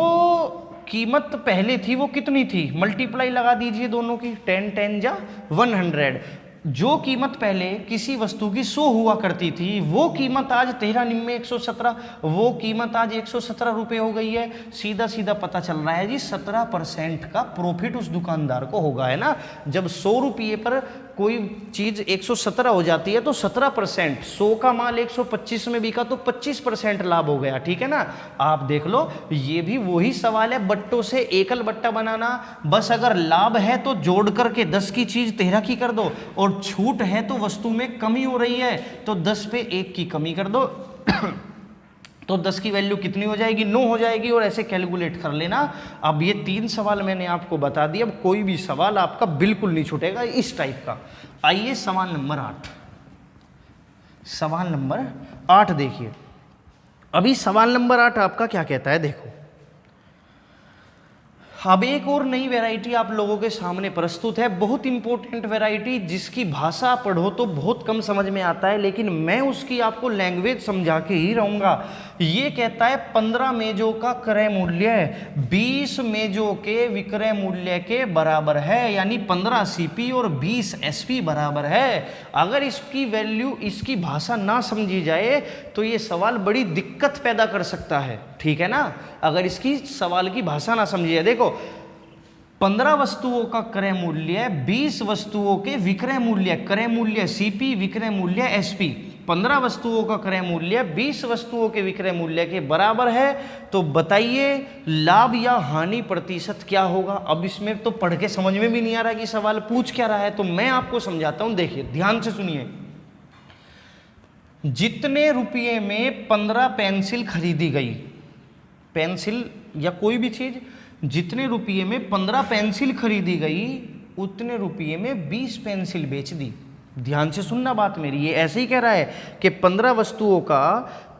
कीमत पहले थी वो कितनी थी, मल्टीप्लाई लगा दीजिए दोनों की, 10 10 जा 100। जो कीमत पहले किसी वस्तु की 100 हुआ करती थी, वो कीमत आज 13 निम्मे 117, वो कीमत आज 117 रुपये हो गई है। सीधा सीधा पता चल रहा है जी 17% का प्रॉफिट उस दुकानदार को होगा, है ना। जब 100 रुपये पर कोई चीज़ 117 हो जाती है तो 17%, 100 का माल 125 में बिका तो 25% लाभ हो गया, ठीक है ना। आप देख लो, ये भी वही सवाल है, बट्टों से एकल बट्टा बनाना। बस अगर लाभ है तो जोड़ करके 10 की चीज़ 13 की कर दो, और छूट है तो वस्तु में कमी हो रही है तो 10 पे 1 की कमी कर दो तो 10 की वैल्यू कितनी हो जाएगी, 9 हो जाएगी। और ऐसे कैलकुलेट कर लेना। अब ये 3 सवाल मैंने आपको बता दिए, अब कोई भी सवाल आपका बिल्कुल नहीं छूटेगा इस टाइप का। आइए सवाल नंबर 8। सवाल नंबर 8 देखिए, अभी सवाल नंबर 8 आपका क्या कहता है, देखो। अब एक और नई वैरायटी आप लोगों के सामने प्रस्तुत है, बहुत इंपॉर्टेंट वैरायटी, जिसकी भाषा पढ़ो तो बहुत कम समझ में आता है, लेकिन मैं उसकी आपको लैंग्वेज समझा के ही रहूँगा। ये कहता है 15 मेजों का क्रय मूल्य 20 मेजों के विक्रय मूल्य के बराबर है, यानी 15 सीपी और 20 एसपी बराबर है। अगर इसकी वैल्यू, इसकी भाषा ना समझी जाए तो ये सवाल बड़ी दिक्कत पैदा कर सकता है, ठीक है ना। अगर इसकी सवाल की भाषा ना समझी जाए, देखो 15 वस्तुओं का क्रय मूल्य 20 वस्तुओं के विक्रय मूल्य, क्रय मूल्य सीपी, विक्रय मूल्य एसपी, 15 वस्तुओं का क्रय मूल्य 20 वस्तुओं के विक्रय मूल्य के बराबर है। तो बताइए लाभ या हानि प्रतिशत क्या होगा। अब इसमें तो पढ़ के समझ में भी नहीं आ रहा कि सवाल पूछ क्या रहा है, तो मैं आपको समझाता हूं। देखिए ध्यान से सुनिए, जितने रुपये में 15 पेंसिल खरीदी गई, पेंसिल या कोई भी चीज, जितने रुपये में 15 पेंसिल खरीदी गई, उतने रुपये में 20 पेंसिल बेच दी। ध्यान से सुनना बात मेरी, ये ऐसे ही कह रहा है कि 15 वस्तुओं का,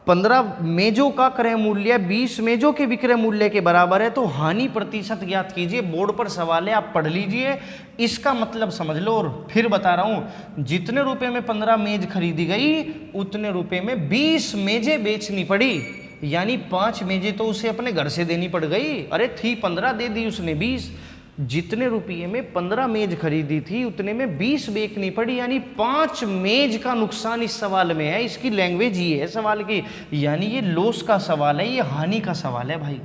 15 मेजों का क्रय मूल्य 20 मेजों के विक्रय मूल्य के बराबर है। तो हानि प्रतिशत ज्ञात कीजिए। बोर्ड पर सवाल है, आप पढ़ लीजिए, इसका मतलब समझ लो। और फिर बता रहा हूं, जितने रुपए में 15 मेज खरीदी गई, उतने रुपए में 20 मेजें बेचनी पड़ी, यानी 5 मेजें तो उसे अपने घर से देनी पड़ गई। अरे थी 15, दे दी उसने 20। जितने रुपये में 15 मेज खरीदी थी, उतने में 20 बेचनी पड़ी, यानी 5 मेज का नुकसान इस सवाल में है। इसकी लैंग्वेज ये है सवाल की, यानी ये लॉस का सवाल है, ये हानि का सवाल है भाई।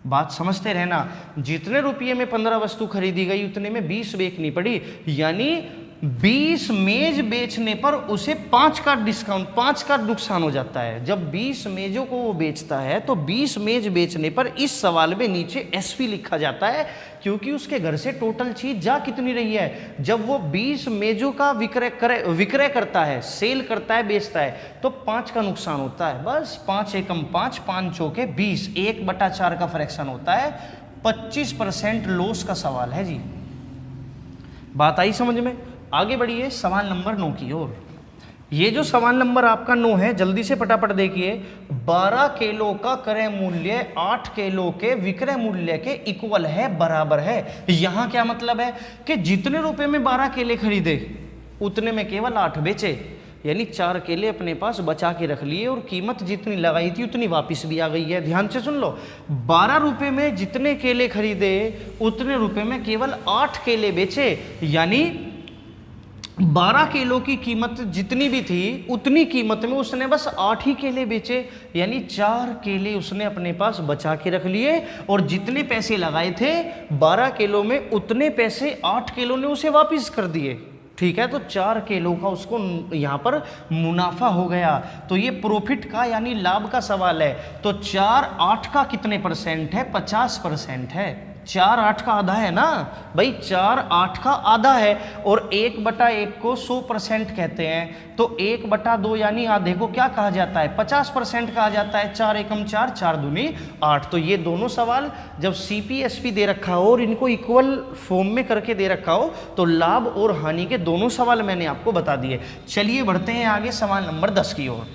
बात समझते रहना, जितने रुपये में 15 वस्तु खरीदी गई उतने में 20 बेचनी पड़ी, यानी 20 मेज बेचने पर उसे 5 का डिस्काउंट, 5 का नुकसान हो जाता है। जब 20 मेजों को वो बेचता है तो 20 मेज बेचने पर इस सवाल में नीचे एसपी लिखा जाता है, क्योंकि उसके घर से टोटल चीज जा कितनी रही है। जब वो 20 मेजों का विक्रय करता है, सेल करता है, बेचता है, तो 5 का नुकसान होता है। बस 5 एकम 5, 5 चौके 20, 1/4 का फ्रैक्शन होता है। 25% लॉस का सवाल है जी। बात आई समझ में? आगे बढ़िए सवाल नंबर 9 की ओर। ये जो सवाल नंबर आपका 9 है, जल्दी से फटाफट देखिए। 12 किलो का क्रय मूल्य 8 किलो के विक्रय मूल्य के इक्वल है, बराबर है। यहां क्या मतलब है कि जितने रुपए में 12 केले खरीदे उतने में केवल 8 बेचे, यानी 4 केले अपने पास बचा के रख लिए और कीमत जितनी लगाई थी उतनी वापस भी आ गई है। ध्यान से सुन लो, 12 रुपए में जितने केले खरीदे उतने रुपए में केवल 8 केले बेचे, यानी 12 किलो की कीमत जितनी भी थी उतनी कीमत में उसने बस 8 ही केले बेचे, यानी 4 केले उसने अपने पास बचा के रख लिए और जितने पैसे लगाए थे 12 किलो में उतने पैसे 8 किलो ने उसे वापस कर दिए। ठीक है, तो 4 किलो का उसको यहाँ पर मुनाफा हो गया। तो ये प्रॉफिट का यानी लाभ का सवाल है। तो 4 8 का कितने परसेंट है? 50% है। 4 8 का आधा है ना भाई, 4 8 का आधा है। और 1/1 को 100% कहते हैं, तो 1/2 यानी आधे को क्या कहा जाता है? 50% कहा जाता है। 4 एकम 4, 4 दूनी 8। तो ये दोनों सवाल जब CPSP दे रखा हो और इनको इक्वल फॉर्म में करके दे रखा हो तो लाभ और हानि के दोनों सवाल मैंने आपको बता दिए। चलिए बढ़ते हैं आगे सवाल नंबर 10 की ओर।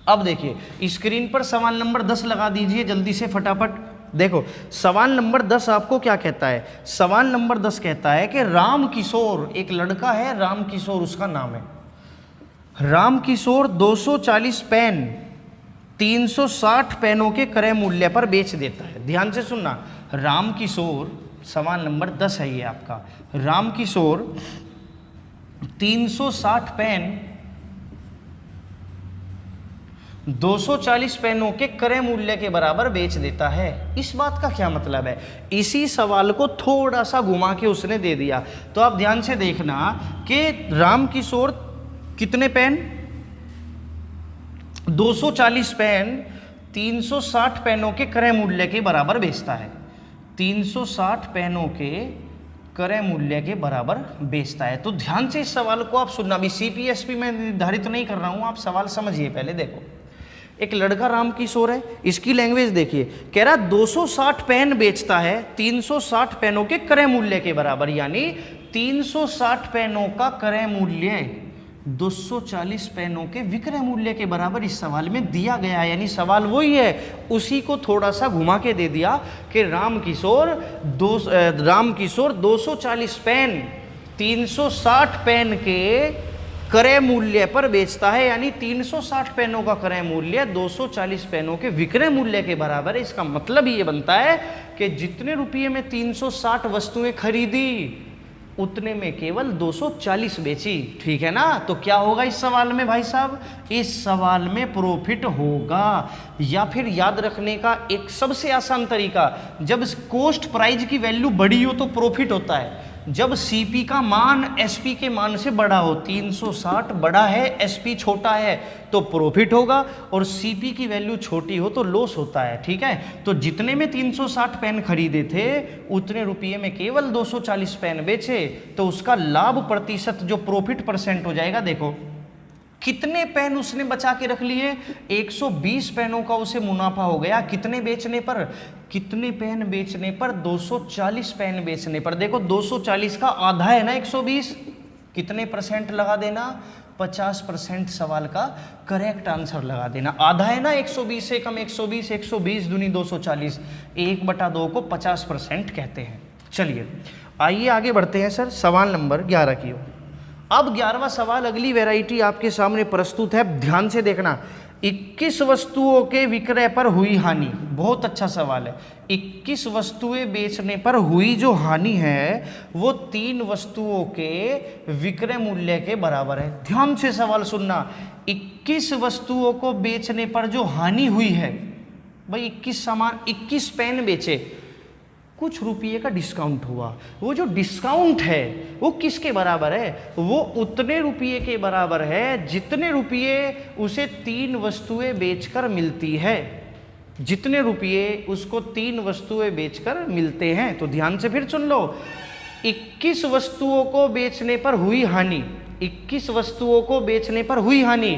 अब देखिए स्क्रीन पर सवाल नंबर 10 लगा दीजिए जल्दी से फटाफट। देखो सवाल नंबर 10 आपको क्या कहता है? सवाल नंबर 10 कहता है कि राम किशोर, एक लड़का है राम किशोर उसका नाम है, राम किशोर 240 पेन 360 पेनों के क्रय मूल्य पर बेच देता है। ध्यान से सुनना, राम किशोर, सवाल नंबर 10 है ये आपका। राम किशोर 360 पेन 240 पेनों के क्रय मूल्य के बराबर बेच देता है। इस बात का क्या मतलब है? इसी सवाल को थोड़ा सा घुमा के उसने दे दिया। तो आप ध्यान से देखना कि राम किशोर कितने पेन? 240 पेन 360 पेनों के क्रय मूल्य के बराबर बेचता है। 360 पेनों के क्रय मूल्य के बराबर बेचता है। तो ध्यान से इस सवाल को आप सुनना। अभी CPSP में निर्धारित नहीं कर रहा हूं, आप सवाल समझिए पहले। देखो एक लड़का राम किशोर है, इसकी लैंग्वेज देखिए, कह रहा 260 पेन बेचता है 360 पेनों के क्रय मूल्य के बराबर, यानी 360 पेनों का क्रय मूल्य 240 पेनों के विक्रय मूल्य के बराबर इस सवाल में दिया गया है। यानी सवाल वही है, उसी को थोड़ा सा घुमा के दे दिया कि राम किशोर 240 पेन 360 पेन के क्रय मूल्य पर बेचता है, यानी 360 पेनों का क्रय मूल्य 240 पेनों के विक्रय मूल्य के बराबर है। इसका मतलब ये बनता है कि जितने रुपये में 360 वस्तुएं खरीदी उतने में केवल 240 बेची। ठीक है ना? तो क्या होगा इस सवाल में भाई साहब? इस सवाल में प्रॉफिट होगा। या फिर याद रखने का एक सबसे आसान तरीका, जब कॉस्ट प्राइस की वैल्यू बड़ी हो तो प्रॉफिट होता है। जब CP का मान SP के मान से बड़ा हो, 360 बड़ा है SP छोटा है तो प्रॉफिट होगा, और CP की वैल्यू छोटी हो तो लॉस होता है। ठीक है, तो जितने में 360 पेन खरीदे थे उतने रुपये में केवल 240 पेन बेचे, तो उसका लाभ प्रतिशत जो प्रॉफिट परसेंट हो जाएगा। देखो कितने पेन उसने बचा के रख लिए? 120 पेनों का उसे मुनाफा हो गया। कितने बेचने पर? कितने पेन बेचने पर? 240 पेन बेचने पर। देखो 240 का आधा है ना 120, कितने परसेंट लगा देना? 50% सवाल का करेक्ट आंसर लगा देना। आधा है ना 120 से कम 120, 120 दूनी 240, 1/2 को 50% कहते हैं। चलिए आइए आगे बढ़ते हैं सर सवाल नंबर 11 की ओर। अब 11वां सवाल, अगली वैरायटी आपके सामने प्रस्तुत है, ध्यान से देखना। 21 वस्तुओं के विक्रय पर हुई हानि। बहुत अच्छा सवाल है। 21 वस्तुएं बेचने पर हुई जो हानि है वो 3 वस्तुओं के विक्रय मूल्य के बराबर है। ध्यान से सवाल सुनना। 21 वस्तुओं को बेचने पर जो हानि हुई है भाई 21 सामान 21 पेन बेचे, कुछ रुपये का डिस्काउंट हुआ। वो जो डिस्काउंट है वो किसके बराबर है? वो उतने रुपये के बराबर है जितने रुपये उसे 3 वस्तुएं बेचकर मिलती है, जितने रुपये उसको 3 वस्तुएं बेचकर मिलते हैं। तो ध्यान से फिर सुन लो, 21 वस्तुओं को बेचने पर हुई हानि, 21 वस्तुओं को बेचने पर हुई हानि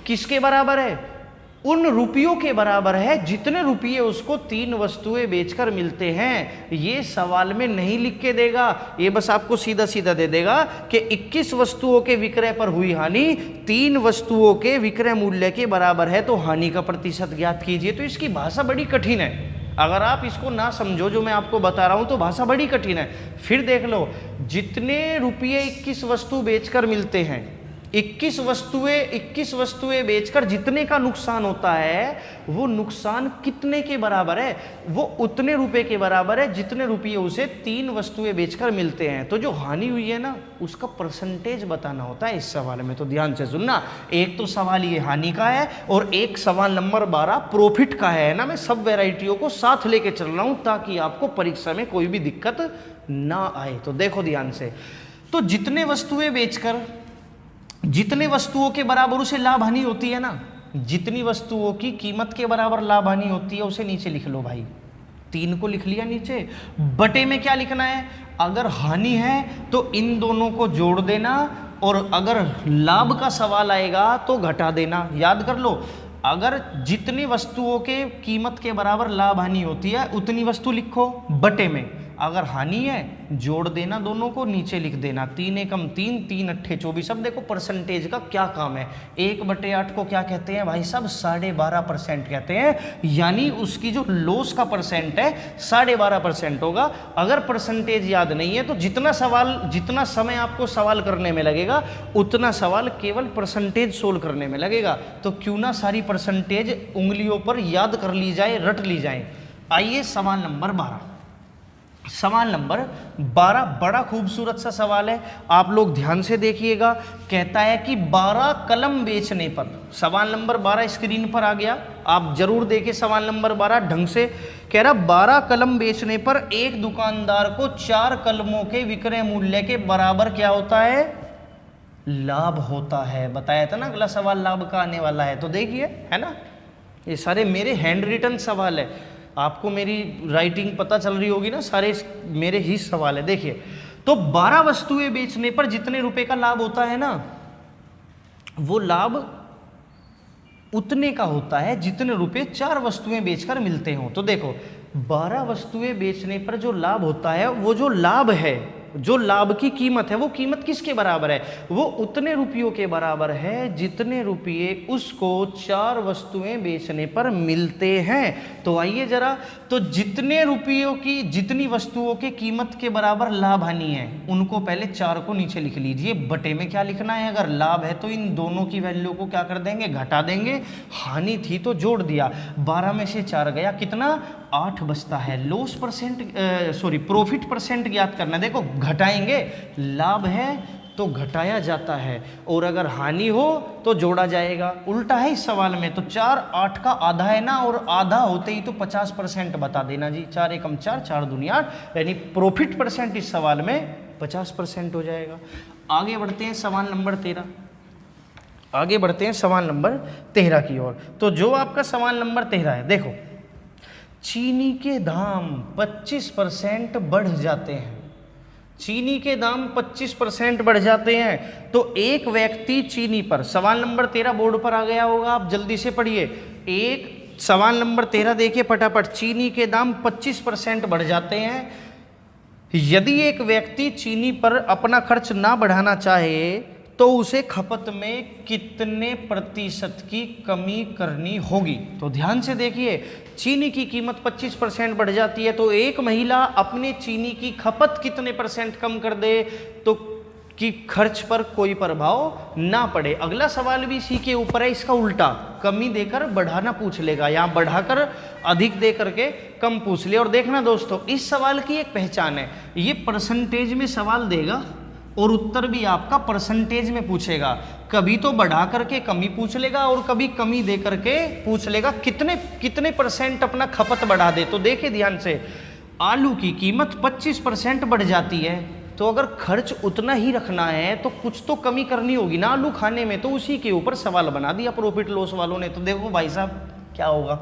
किसके बराबर है? उन रुपयों के बराबर है जितने रुपये उसको 3 वस्तुएं बेचकर मिलते हैं। ये सवाल में नहीं लिख के देगा, ये बस आपको सीधा सीधा दे देगा कि 21 वस्तुओं के विक्रय पर हुई हानि 3 वस्तुओं के विक्रय मूल्य के बराबर है, तो हानि का प्रतिशत ज्ञात कीजिए। तो इसकी भाषा बड़ी कठिन है, अगर आप इसको ना समझो जो मैं आपको बता रहा हूं तो भाषा बड़ी कठिन है। फिर देख लो, जितने रुपये 21 वस्तु बेचकर मिलते हैं, 21 वस्तुएं बेचकर जितने का नुकसान होता है वो नुकसान कितने के बराबर है? वो उतने रुपए के बराबर है जितने रुपये उसे 3 वस्तुएं बेचकर मिलते हैं। तो जो हानि हुई है ना उसका परसेंटेज बताना होता है इस सवाल में। तो ध्यान से सुनना, एक तो सवाल ये हानि का है और एक सवाल नंबर 12 प्रॉफिट का है ना। मैं सब वैरायटियों को साथ लेके चल रहा हूं ताकि आपको परीक्षा में कोई भी दिक्कत ना आए। तो देखो ध्यान से, तो जितने वस्तुएं बेचकर जितने वस्तुओं के बराबर उसे लाभ हानि होती है ना, जितनी वस्तुओं की कीमत के बराबर लाभ हानि होती है उसे नीचे लिख लो भाई। 3 को लिख लिया नीचे, बटे में क्या लिखना है? अगर हानि है तो इन दोनों को जोड़ देना और अगर लाभ का सवाल आएगा तो घटा देना। याद कर लो, अगर जितनी वस्तुओं के कीमत के बराबर लाभ हानि होती है उतनी वस्तु लिखो बटे में, अगर हानि है जोड़ देना दोनों को, नीचे लिख देना 3 एकम 3, 3 अट्ठे 24। अब देखो परसेंटेज का क्या काम है, 1/8 को क्या कहते हैं भाई साहब? 12.5% कहते हैं, यानी उसकी जो लॉस का परसेंट है 12.5% होगा। अगर परसेंटेज याद नहीं है तो जितना समय आपको सवाल करने में लगेगा उतना सवाल केवल परसेंटेज सोल्व करने में लगेगा। तो क्यों ना सारी परसेंटेज उंगलियों पर याद कर ली जाए, रट ली जाए। आइए सवाल नंबर 12। सवाल नंबर 12 बड़ा खूबसूरत सा सवाल है, आप लोग ध्यान से देखिएगा। कहता है कि 12 कलम बेचने पर, सवाल नंबर 12 स्क्रीन पर आ गया, आप जरूर देखें सवाल नंबर 12 ढंग से। कह रहा 12 कलम बेचने पर एक दुकानदार को 4 कलमों के विक्रय मूल्य के बराबर क्या होता है? लाभ होता है। बताया था ना अगला सवाल लाभ का आने वाला है, तो देखिए, है ना, ये सारे मेरे हैंड रिटन सवाल है, आपको मेरी राइटिंग पता चल रही होगी ना, सारे मेरे ही सवाल है। देखिए, तो 12 वस्तुएं बेचने पर जितने रुपए का लाभ होता है ना, वो लाभ उतने का होता है जितने रुपए 4 वस्तुएं बेचकर मिलते हो। तो देखो 12 वस्तुएं बेचने पर जो लाभ होता है, वो जो लाभ है, जो लाभ की कीमत है, वो कीमत किसके बराबर है? वो उतने रुपयों के बराबर है जितने रुपये उसको 4 वस्तुएं बेचने पर मिलते हैं। तो आइए जरा, तो जितने रुपयों की, जितनी वस्तुओं के कीमत के बराबर लाभ हानि है उनको पहले 4 को नीचे लिख लीजिए, बटे में क्या लिखना है? अगर लाभ है तो इन दोनों की वैल्यू को क्या कर देंगे? घटा देंगे। हानि थी तो जोड़ दिया, 12 में से 4 गया, कितना? 8 बचता है। लॉस परसेंट प्रॉफिट परसेंट ज्ञात करना। देखो घटाएंगे, लाभ है तो घटाया जाता है और अगर हानि हो तो जोड़ा जाएगा। उल्टा है इस सवाल में, तो 4 8 का आधा है ना, और आधा होते ही तो 50% बता देना जी। 4 एकम 4, 4 दूनी 8, यानी प्रॉफिट परसेंट इस सवाल में 50% हो जाएगा। आगे बढ़ते हैं सवाल नंबर 13। आगे बढ़ते हैं सवाल नंबर 13 की ओर। तो जो आपका सवाल नंबर 13 है, देखो, चीनी के दाम 25% बढ़ जाते हैं। चीनी के दाम 25% बढ़ जाते हैं तो एक व्यक्ति चीनी पर, सवाल नंबर 13 बोर्ड पर आ गया होगा, आप जल्दी से पढ़िए। एक सवाल नंबर 13 देखिए फटाफट। चीनी के दाम 25% बढ़ जाते हैं। यदि एक व्यक्ति चीनी पर अपना खर्च ना बढ़ाना चाहे तो उसे खपत में कितने प्रतिशत की कमी करनी होगी? तो ध्यान से देखिए, चीनी की कीमत 25% बढ़ जाती है तो एक महिला अपने चीनी की खपत कितने % कम कर दे तो कि खर्च पर कोई प्रभाव ना पड़े। अगला सवाल भी इसी के ऊपर है, इसका उल्टा, कमी देकर बढ़ाना पूछ लेगा, यहाँ बढ़ाकर अधिक दे करके कम पूछ ले। और देखना दोस्तों, इस सवाल की एक पहचान है, ये परसेंटेज में सवाल देगा और उत्तर भी आपका परसेंटेज में पूछेगा। कभी तो बढ़ा करके कमी पूछ लेगा और कभी कमी दे करके पूछ लेगा कितने कितने % अपना खपत बढ़ा दे। तो देखिए ध्यान से, आलू की कीमत 25% बढ़ जाती है, तो अगर खर्च उतना ही रखना है तो कुछ तो कमी करनी होगी ना आलू खाने में। तो उसी के ऊपर सवाल बना दिया प्रॉफिट लॉस वालों ने। तो देखो भाई साहब क्या होगा,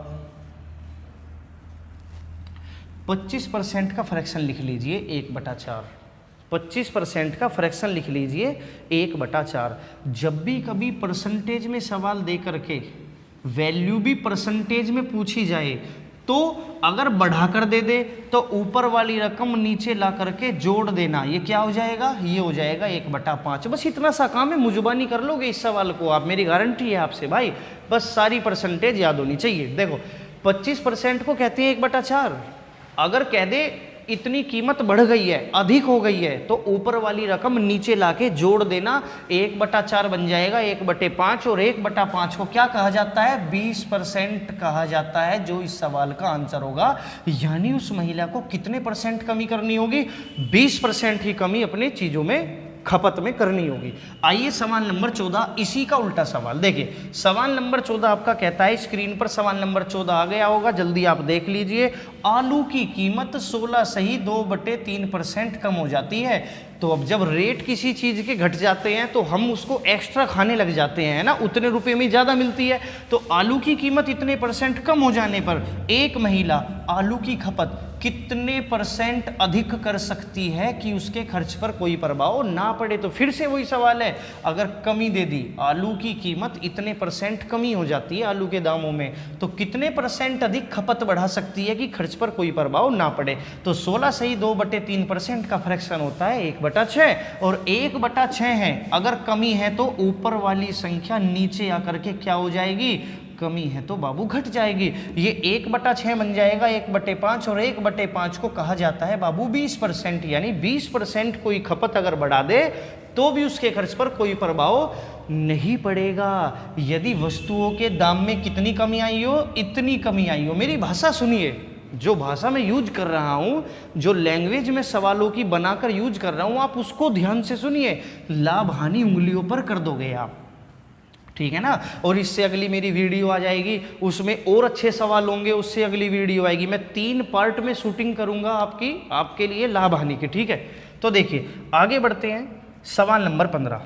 25% का फ्रैक्शन लिख लीजिए 1/4। 25% का फ्रैक्शन लिख लीजिए 1/4। जब भी कभी परसेंटेज में सवाल दे करके वैल्यू भी परसेंटेज में पूछी जाए तो अगर बढ़ा कर दे दे तो ऊपर वाली रकम नीचे ला करके जोड़ देना। ये क्या हो जाएगा, ये हो जाएगा 1/5। बस इतना सा काम है, मुजुबानी कर लोगे इस सवाल को आप, मेरी गारंटी है आपसे भाई। बस सारी परसेंटेज याद होनी चाहिए। देखो 25% को कहते हैं 1/4। अगर कह दे इतनी कीमत बढ़ गई है, अधिक हो गई है, तो ऊपर वाली रकम नीचे लाके जोड़ देना, 1/4 बन जाएगा 1/5। और 1/5 को क्या कहा जाता है, 20% कहा जाता है, जो इस सवाल का आंसर होगा। यानी उस महिला को कितने % कमी करनी होगी, 20% ही कमी अपने चीजों में खपत में करनी होगी। आइए सवाल नंबर 14, इसी का उल्टा सवाल देखिए। सवाल नंबर 14 आपका कहता है, स्क्रीन पर सवाल नंबर 14 आ गया होगा, जल्दी आप देख लीजिए। आलू की कीमत 16 सही 2/3% कम हो जाती है। तो अब जब रेट किसी चीज़ के घट जाते हैं तो हम उसको एक्स्ट्रा खाने लग जाते हैं ना, उतने रुपए में ज़्यादा मिलती है। तो आलू की कीमत इतने % कम हो जाने पर एक महिला आलू की खपत कितने % अधिक कर सकती है कि उसके खर्च पर कोई प्रभाव ना पड़े। तो फिर से वही सवाल है, अगर कमी दे दी, आलू की कीमत इतने % कमी हो जाती है आलू के दामों में, तो कितने % अधिक खपत बढ़ा सकती है कि खर्च पर कोई प्रभाव ना पड़े। तो 16 सही 2/3% का फ्रैक्शन होता है 1/6, और 1/6 है, अगर कमी है तो ऊपर वाली संख्या नीचे आकर के क्या हो जाएगी, कमी है तो बाबू घट जाएगी। ये 1/6 बन जाएगा 1/5, और 1/5 को कहा जाता है बाबू 20%। यानी 20% कोई खपत अगर बढ़ा दे तो भी उसके खर्च पर कोई प्रभाव नहीं पड़ेगा। यदि वस्तुओं के दाम में कितनी कमी आई हो, इतनी कमी आई हो। मेरी भाषा सुनिए, जो भाषा मैं यूज कर रहा हूं, जो लैंग्वेज में सवालों की बनाकर यूज कर रहा हूं, आप उसको ध्यान से सुनिए। लाभ हानि उंगलियों पर कर दोगे आप, ठीक है ना। और इससे अगली मेरी वीडियो आ जाएगी, उसमें और अच्छे सवाल होंगे, उससे अगली वीडियो आएगी। मैं 3 पार्ट में शूटिंग करूंगा आपके लिए लाभ हानि की, ठीक है। तो देखिए आगे बढ़ते हैं, सवाल नंबर 15।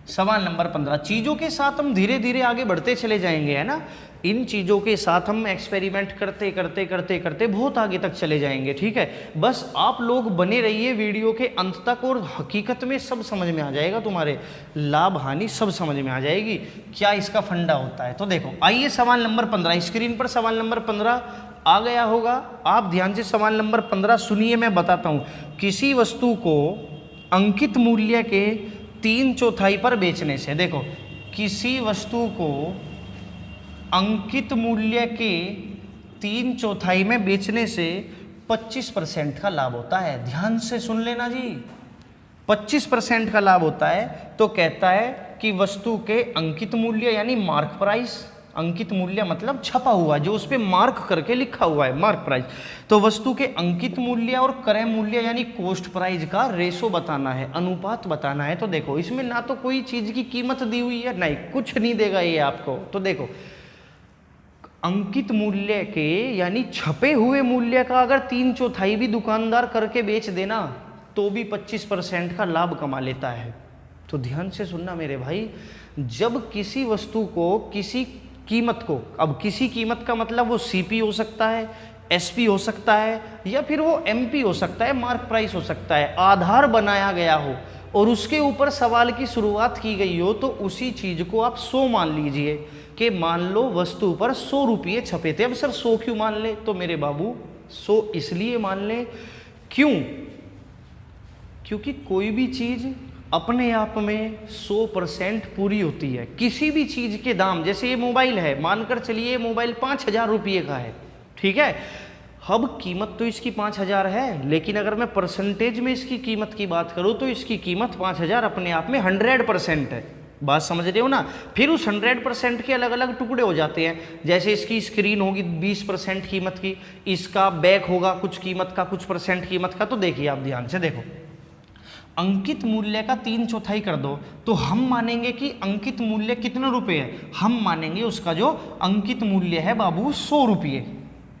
सवाल नंबर 15, चीज़ों के साथ हम धीरे धीरे आगे बढ़ते चले जाएंगे, है ना। इन चीज़ों के साथ हम एक्सपेरिमेंट करते करते करते करते बहुत आगे तक चले जाएंगे, ठीक है। बस आप लोग बने रहिए वीडियो के अंत तक, और हकीकत में सब समझ में आ जाएगा, तुम्हारे लाभ हानि सब समझ में आ जाएगी, क्या इसका फंडा होता है। तो देखो आइए सवाल नंबर 15, स्क्रीन पर सवाल नंबर 15 आ गया होगा। आप ध्यान से सवाल नंबर 15 सुनिए, मैं बताता हूँ। किसी वस्तु को अंकित मूल्य के 3/4 पर बेचने से, देखो किसी वस्तु को अंकित मूल्य के 3/4 में बेचने से 25% का लाभ होता है। ध्यान से सुन लेना जी, 25% का लाभ होता है। तो कहता है कि वस्तु के अंकित मूल्य यानी मार्क प्राइस, अंकित मूल्य मतलब छपा हुआ, जो उस पर मार्क करके लिखा हुआ है, मार्क प्राइस। तो वस्तु के अंकित मूल्य और क्रय मूल्य यानी कॉस्ट प्राइस का रेशो बताना है, अनुपात बताना है। तो देखो इसमें ना तो कोई चीज की कीमत दी हुई है, नहीं कुछ नहीं देगा ये आपको। तो देखो अंकित मूल्य के यानी छपे हुए मूल्य का अगर 3/4 भी दुकानदार करके बेच देना तो भी 25% का लाभ कमा लेता है। तो ध्यान से सुनना मेरे भाई, जब किसी वस्तु को किसी कीमत को, अब किसी कीमत का मतलब वो सीपी हो सकता है, एसपी हो सकता है, या फिर वो एमपी हो सकता है, मार्क प्राइस हो सकता है, आधार बनाया गया हो और उसके ऊपर सवाल की शुरुआत की गई हो, तो उसी चीज को आप 100 मान लीजिए कि मान लो वस्तु पर 100 रुपये छपे थे। अब सर 100 क्यों मान ले, तो मेरे बाबू 100 इसलिए मान ले, क्यों, क्योंकि कोई भी चीज अपने आप में 100% पूरी होती है। किसी भी चीज के दाम, जैसे ये मोबाइल है, मानकर चलिए मोबाइल 5,000 रुपये का है, ठीक है। अब कीमत तो इसकी 5,000 है, लेकिन अगर मैं परसेंटेज में इसकी कीमत की बात करूं तो इसकी कीमत 5,000 अपने आप में 100% है। बात समझ रहे हो ना। फिर उस 100% के अलग अलग टुकड़े हो जाते हैं, जैसे इसकी स्क्रीन होगी 20% कीमत की, इसका बैक होगा कुछ कीमत का, कुछ % कीमत का। तो देखिए आप ध्यान से देखो, अंकित मूल्य का 3/4 कर दो तो हम मानेंगे कि अंकित मूल्य कितने रुपए है, हम मानेंगे उसका जो अंकित मूल्य है बाबू 100 रुपये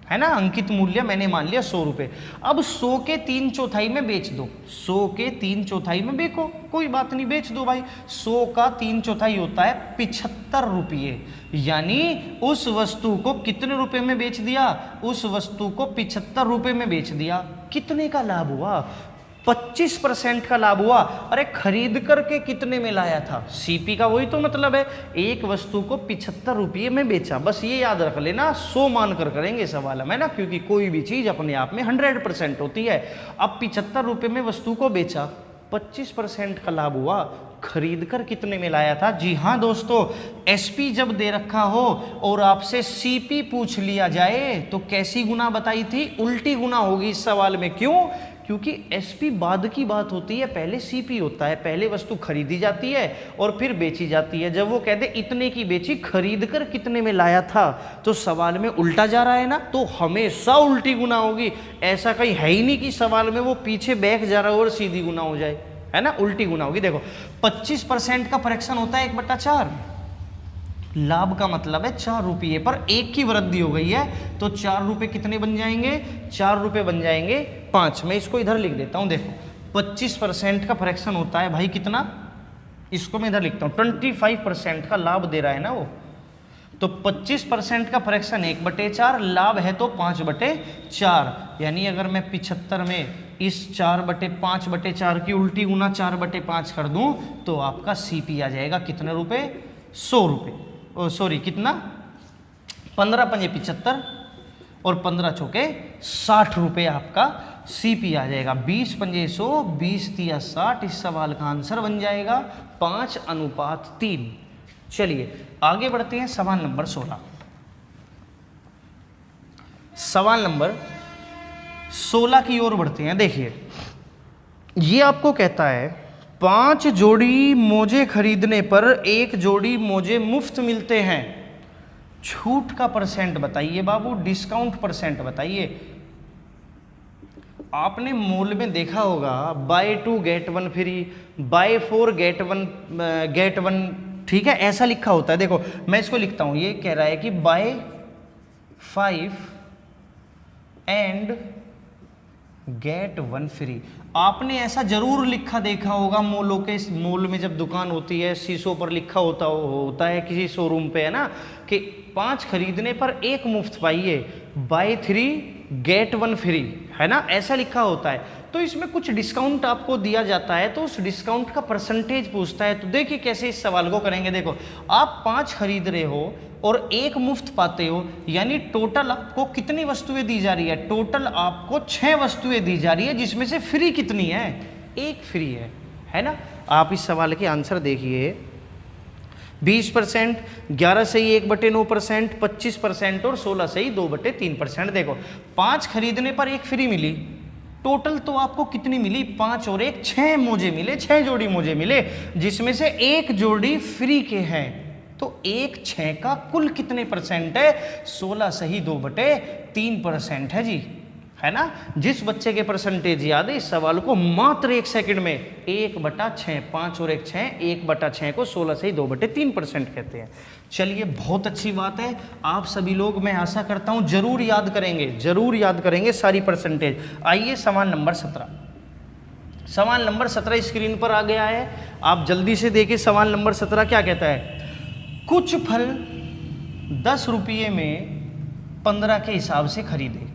है ना। अंकित मूल्य मैंने मान लिया 100 रुपये। अब 100 के 3/4 में बेच दो, 100 के 3/4 में बेचो, कोई बात नहीं बेच दो भाई। 100 का 3/4 होता है 75 रुपये, यानी उस वस्तु को कितने रुपए में बेच दिया, उस वस्तु को 75 रुपये में बेच दिया। कितने का लाभ हुआ, 25% का लाभ हुआ। अरे खरीद करके कितने में लाया था, सीपी का वही तो मतलब है, एक वस्तु को 75 रुपये में बेचा। बस ये याद रख लेना, 100 मान कर करेंगे सवाल है ना, क्योंकि कोई भी चीज अपने आप में 100% होती है। अब 75 रुपये में वस्तु को बेचा, 25% का लाभ हुआ। खरीद कर कितने में लाया था, जी हाँ दोस्तों, एसपी जब दे रखा हो और आपसे सीपी पूछ लिया जाए तो कैसी गुना बताई थी, उल्टी गुना होगी इस सवाल में। क्यों, क्योंकि एसपी बाद की बात होती है, पहले सीपी होता है। पहले वस्तु खरीदी जाती है और फिर बेची जाती है। जब वो कहते इतने की बेची, खरीद कर कितने में लाया था, तो सवाल में उल्टा जा रहा है ना, तो हमेशा उल्टी गुना होगी। ऐसा कहीं है ही नहीं कि सवाल में वो पीछे बैक जा रहा हो और सीधी गुना हो जाए, है ना, उल्टी गुना होगी। देखो 25% का फ्रैक्शन होता है 1/4, लाभ का मतलब है 4 रुपये पर 1 की वृद्धि हो गई है, तो 4 रुपये कितने बन जाएंगे, 4 रुपये बन जाएंगे 5। मैं इसको इधर लिख देता हूं, देखो 25% का फ्रैक्शन होता है भाई कितना, इसको मैं इधर लिखता हूं, 25% का लाभ दे रहा है ना वो, तो 25% का फ्रैक्शन 1/4, लाभ है तो 5/4। यानी अगर मैं 75 में इस 4/5/4 की उल्टी गुना 4/5 कर दूं तो आपका सीपी आ जाएगा कितने रुपए, 100 रुपये। सॉरी कितना, 15 पंजे 75 और 15 चौके 60 रुपये आपका सीपी आ जाएगा। 20 पंजे 100, 20 तिया 60, इस सवाल का आंसर बन जाएगा 5:3। चलिए आगे बढ़ते हैं सवाल नंबर 16। सवाल नंबर 16 की ओर बढ़ते हैं। देखिए ये आपको कहता है 5 जोड़ी मोजे खरीदने पर 1 जोड़ी मोजे मुफ्त मिलते हैं। छूट का परसेंट बताइए बाबू, डिस्काउंट परसेंट बताइए। आपने मॉल में देखा होगा buy 2 get 1 free, buy 4 get 1, ठीक है, ऐसा लिखा होता है। देखो मैं इसको लिखता हूं, ये कह रहा है कि बाय 5 एंड गेट 1 फ्री। आपने ऐसा जरूर लिखा देखा होगा मॉलों के, मॉल में जब दुकान होती है शीशों पर लिखा होता है किसी शोरूम पे, है ना, कि 5 खरीदने पर 1 मुफ्त पाइए, बाय 3 गेट 1 फ्री, है ना, ऐसा लिखा होता है। तो इसमें कुछ डिस्काउंट आपको दिया जाता है, तो उस डिस्काउंट का परसेंटेज पूछता है। तो देखिए कैसे इस सवाल को करेंगे। देखो आप 5 खरीद रहे हो और 1 मुफ्त पाते हो, यानी टोटल आपको कितनी वस्तुएं दी जा रही है, टोटल आपको 6 वस्तुएं दी जा रही है, जिसमें से फ्री कितनी है, 1 फ्री है ना। आप इस सवाल के आंसर देखिए, 20%, 11 से ही 1/9%, 25% और 16 से ही 2/3%। देखो 5 खरीदने पर 1 फ्री मिली, टोटल तो आपको कितनी मिली, 5 और 1 6 मोजे मिले, 6 जोड़ी मोजे मिले, जिसमें से 1 जोड़ी फ्री के हैं। तो 1 6 का कुल कितने परसेंट है, 16 से ही 2/3% है जी, है ना। जिस बच्चे के परसेंटेज याद है इस सवाल को मात्र 1 सेकंड में 1/6, 5 और 1 6, 1/6 को 16 से ही 2/3% कहते हैं। चलिए बहुत अच्छी बात है, आप सभी लोग मैं आशा करता हूं जरूर याद करेंगे सारी परसेंटेज। आइए सवाल नंबर 17। सवाल नंबर 17 स्क्रीन पर आ गया है, आप जल्दी से देखिए। सवाल नंबर 17 क्या कहता है, कुछ फल 10 रुपये में 15 के हिसाब से खरीदे।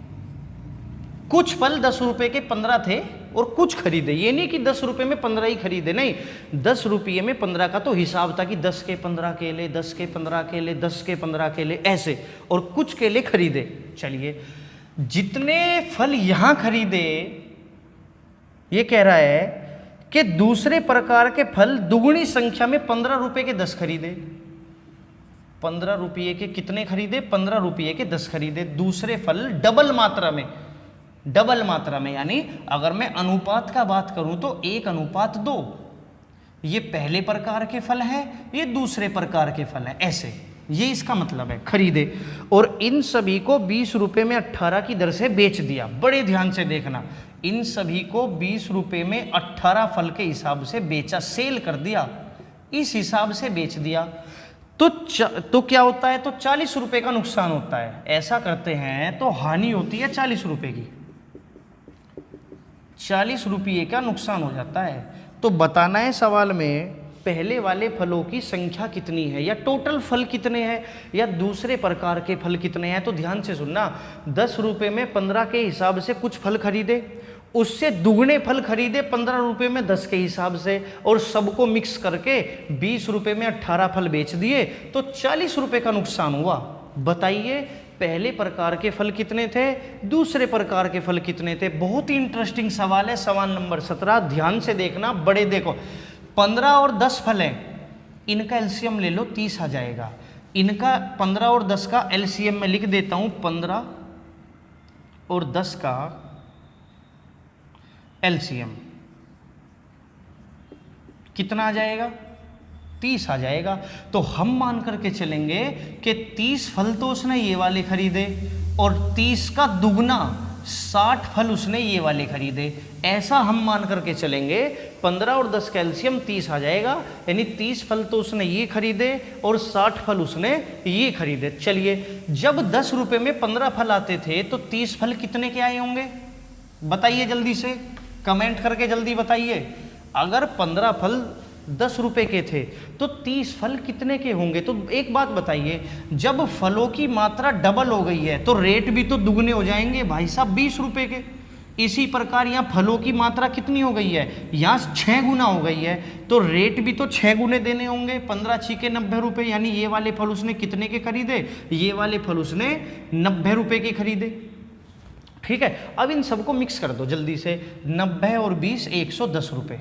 कुछ फल 10 रुपये के 15 थे और कुछ खरीदे, ये नहीं कि 10 रुपये में 15 ही खरीदे, नहीं, 10 रुपये में 15 का तो हिसाब था कि 10 के 15 केले, 10 के 15 केले, 10 के 15 केले ऐसे, और कुछ केले खरीदे। चलिए जितने फल यहां खरीदे, ये कह रहा है कि दूसरे प्रकार के फल दुगुनी संख्या में 15 रुपये के 10 खरीदे। 15 रुपये के कितने खरीदे, 15 रुपये के 10 खरीदे। दूसरे फल डबल मात्रा में, यानी अगर मैं अनुपात का बात करूं तो 1:2। ये पहले प्रकार के फल हैं, ये दूसरे प्रकार के फल हैं, ऐसे, ये इसका मतलब है, खरीदे। और इन सभी को 20 रुपये में 18 की दर से बेच दिया। बड़े ध्यान से देखना, इन सभी को 20 रुपये में 18 फल के हिसाब से बेचा, सेल कर दिया, इस हिसाब से बेच दिया। तो क्या होता है, तो 40 रुपये का नुकसान होता है। ऐसा करते हैं तो हानि होती है 40 रुपये की, 40 रुपये का नुकसान हो जाता है। तो बताना है सवाल में पहले वाले फलों की संख्या कितनी है, या टोटल फल कितने हैं, या दूसरे प्रकार के फल कितने हैं। तो ध्यान से सुनना, 10 रुपये में 15 के हिसाब से कुछ फल खरीदे, उससे दुगने फल खरीदे 15 रुपये में 10 के हिसाब से, और सबको मिक्स करके 20 रुपये में 18 फल बेच दिए, तो 40 रुपये का नुकसान हुआ। बताइए पहले प्रकार के फल कितने थे, दूसरे प्रकार के फल कितने थे। बहुत ही इंटरेस्टिंग सवाल है। सवाल नंबर 17 ध्यान से देखना, बड़े देखो, 15 और 10 फल हैं, इनका एलसीएम ले लो, 30 आ जाएगा। इनका 15 और 10 का एलसीएम में लिख देता हूं, 15 और 10 का एलसीएम कितना आ जाएगा, 30 आ जाएगा। तो हम मान करके चलेंगे कि 30 फल तो उसने ये वाले खरीदे, और 30 का दुगना 60 फल उसने ये वाले खरीदे। ऐसा हम मान करके चलेंगे, 15 और 10 का एलसीएम 30 आ जाएगा, यानी 30 फल तो उसने ये खरीदे और 60 फल उसने ये खरीदे। चलिए, जब 10 रुपये में 15 फल आते थे तो 30 फल कितने के आए होंगे, बताइए जल्दी से, कमेंट करके जल्दी बताइए। अगर 15 फल 10 रुपये के थे तो 30 फल कितने के होंगे। तो एक बात बताइए, जब फलों की मात्रा डबल हो गई है तो रेट भी तो दुगने हो जाएंगे भाई साहब, 20 रुपये के। इसी प्रकार यहाँ फलों की मात्रा कितनी हो गई है, यहाँ 6 गुना हो गई है, तो रेट भी तो 6 गुने देने होंगे। 15 छीके 90 रुपये, यानी ये वाले फल उसने कितने के खरीदे, ये वाले फल उसने 90 रुपये के खरीदे। ठीक है, अब इन सबको मिक्स कर दो जल्दी से, 90 और 20 110 रुपये।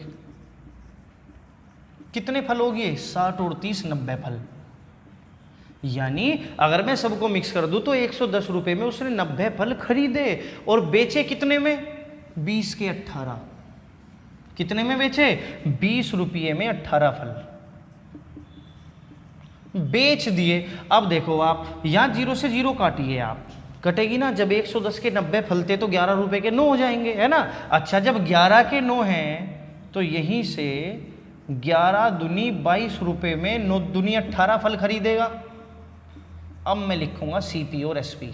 कितने फल हो गए, 60 और 30 90 फल। यानी अगर मैं सबको मिक्स कर दूं तो 110 रुपये में उसने 90 फल खरीदे, और बेचे कितने में, 20 के 18। कितने में बेचे, 20 रुपये में 18 फल बेच दिए। अब देखो आप यहाँ 0 से 0 काटिए, आप कटेगी ना। जब 110 के 90 फल थे तो 11 रुपये के 9 हो जाएंगे, है ना। अच्छा, जब 11 के 9 हैं तो यहीं से 11 दूनी 22 रुपये में 9 दूनी 18 फल खरीदेगा। अब मैं लिखूंगा सीपी और एसपी,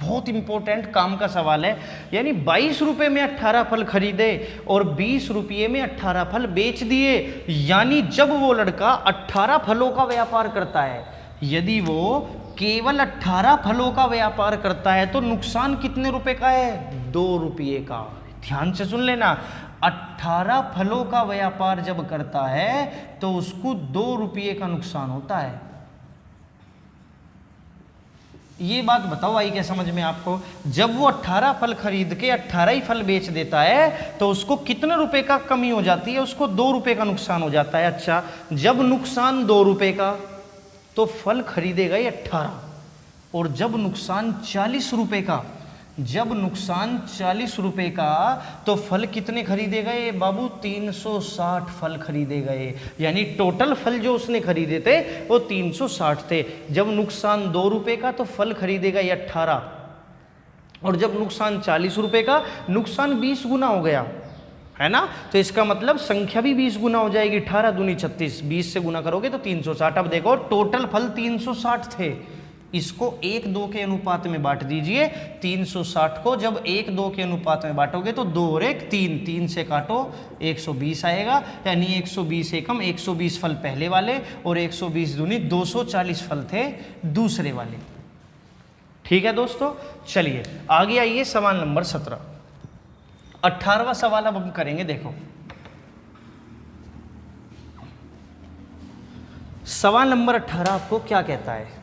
बहुत इंपॉर्टेंट काम का सवाल है। यानी 22 रुपये में 18 फल खरीदे और 20 रुपये में 18 फल बेच दिए। यानी जब वो लड़का 18 फलों का व्यापार करता है, यदि वो केवल 18 फलों का व्यापार करता है तो नुकसान कितने रुपए का है, 2 रुपये का। ध्यान से सुन लेना, 18 फलों का व्यापार जब करता है तो उसको 2 रुपये का नुकसान होता है। ये बात बताओ आई क्या समझ में आपको। जब वो 18 फल खरीद के 18 ही फल बेच देता है तो उसको कितने रुपए का कमी हो जाती है, उसको 2 रुपये का नुकसान हो जाता है। अच्छा, जब नुकसान 2 रुपये का तो फल खरीदेगा ये 18, और जब नुकसान 40 रुपये का, जब नुकसान 40 रुपये का तो फल कितने खरीदे गए बाबू, 360 फल खरीदे गए। यानी टोटल फल जो उसने खरीदे थे वो 360 थे। जब नुकसान 2 रुपये का तो फल खरीदेगा ये 18, और जब नुकसान 40 रुपये का, नुकसान 20 गुना हो गया, है ना। तो इसका मतलब संख्या भी 20 गुना हो जाएगी। 18 दूनी 36, 20 से गुना करोगे तो 360। अब देखो टोटल फल 360 थे, इसको 1-2 के अनुपात में बांट दीजिए। 360 को जब 1-2 के अनुपात में बांटोगे तो 2 और 1 3, 3 से काटो 120 आएगा। यानी 120 एकम 120 फल पहले वाले, और 120 दूनी 240 फल थे दूसरे वाले। ठीक है दोस्तों, चलिए आगे आइए, सवाल नंबर 17। 18वां सवाल अब हम करेंगे। देखो सवाल नंबर 18 आपको क्या कहता है।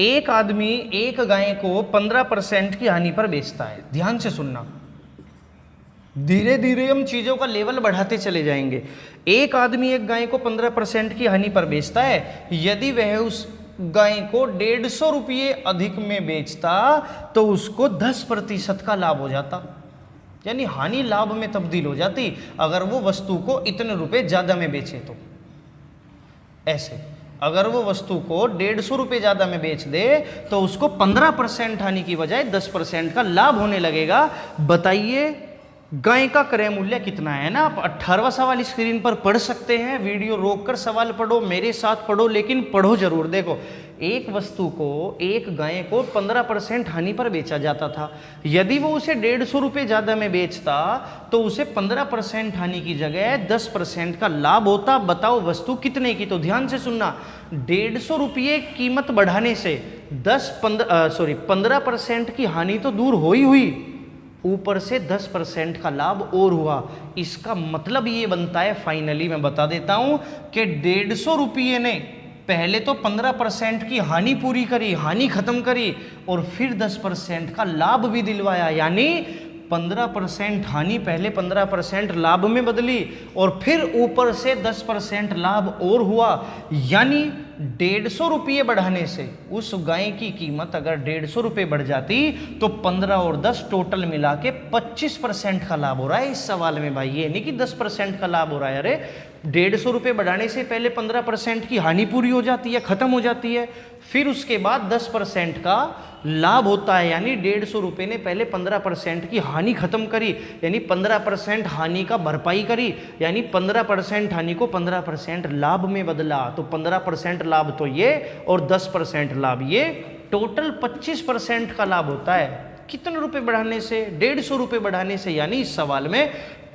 एक आदमी एक गाय को 15% की हानि पर बेचता है। ध्यान से सुनना, धीरे धीरे हम चीजों का लेवल बढ़ाते चले जाएंगे। एक आदमी एक गाय को 15% की हानि पर बेचता है। यदि वह उस गाय को 150 रुपये अधिक में बेचता तो उसको 10% का लाभ हो जाता। यानी हानि लाभ में तब्दील हो जाती अगर वो वस्तु को इतने रुपए ज्यादा में बेचे तो। ऐसे। अगर वो वस्तु को 150 रुपये ज़्यादा में बेच दे तो उसको 15% हानि की बजाय 10% का लाभ होने लगेगा। बताइए गाय का क्रय मूल्य कितना है ना। आप 18वां सवाल स्क्रीन पर पढ़ सकते हैं, वीडियो रोककर सवाल पढ़ो, मेरे साथ पढ़ो, लेकिन पढ़ो जरूर। देखो, एक वस्तु को, एक गाय को 15% हानि पर बेचा जाता था। यदि वो उसे 150 रुपये ज़्यादा में बेचता तो उसे 15% हानि की जगह 10% का लाभ होता। बताओ वस्तु कितने की? तो ध्यान से सुनना, 150 रुपये कीमत बढ़ाने से 15% की हानि तो दूर हो ही हुई, ऊपर से 10% का लाभ और हुआ। इसका मतलब ये बनता है, फाइनली मैं बता देता हूं कि 150 रुपये ने पहले तो 15% की हानि पूरी करी, हानि खत्म करी, और फिर 10% का लाभ भी दिलवाया। यानी 15% हानि पहले 15% लाभ में बदली, और फिर ऊपर से 10% लाभ और हुआ। यानी 150 रुपये बढ़ाने से उस गाय की कीमत अगर 150 रुपये बढ़ जाती तो 15 और 10 टोटल मिला के 25% का लाभ हो रहा है इस सवाल में भाई। ये नहीं कि 10% का लाभ हो रहा है। अरे 150 रुपये बढ़ाने से पहले 15% की हानि पूरी हो जाती है, खत्म हो जाती है, फिर उसके बाद 10% का लाभ होता है। यानी 150 रुपये ने पहले 15% की हानि खत्म करी, यानी 15% हानि का भरपाई करी, यानी 15% हानि को 15% लाभ में बदला। तो 15% लाभ तो ये और 10% लाभ ये, टोटल 25% का लाभ होता है। कितने रुपए बढ़ाने से? 150 रुपये बढ़ाने से। यानी इस सवाल में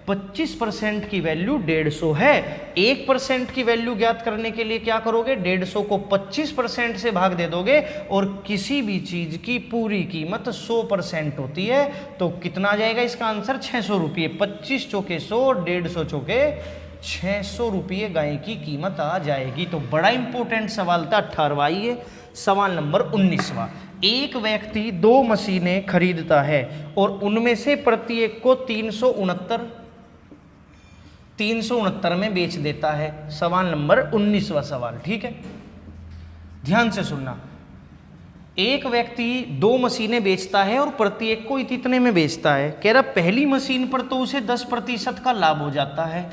25% की वैल्यू 150 है। 1% की वैल्यू ज्ञात करने के लिए क्या करोगे? 150 को 25% से भाग दे दोगे, और किसी भी चीज की पूरी कीमत 100% होती है। तो कितना आ जाएगा इसका आंसर? 600 रुपये। 25 चौके 100, 150 चौके 600 रुपये गाय की कीमत आ जाएगी। तो बड़ा इंपॉर्टेंट सवाल था 18वां। आइए सवाल नंबर 19वां। एक व्यक्ति 2 मशीनें खरीदता है और उनमें से प्रत्येक को 369 में बेच देता है। सवाल नंबर 19वां सवाल, ठीक है, ध्यान से सुनना। एक व्यक्ति 2 मशीनें बेचता है और प्रत्येक को इतने में बेचता है। कह रहा पहली मशीन पर तो उसे 10% का लाभ हो जाता है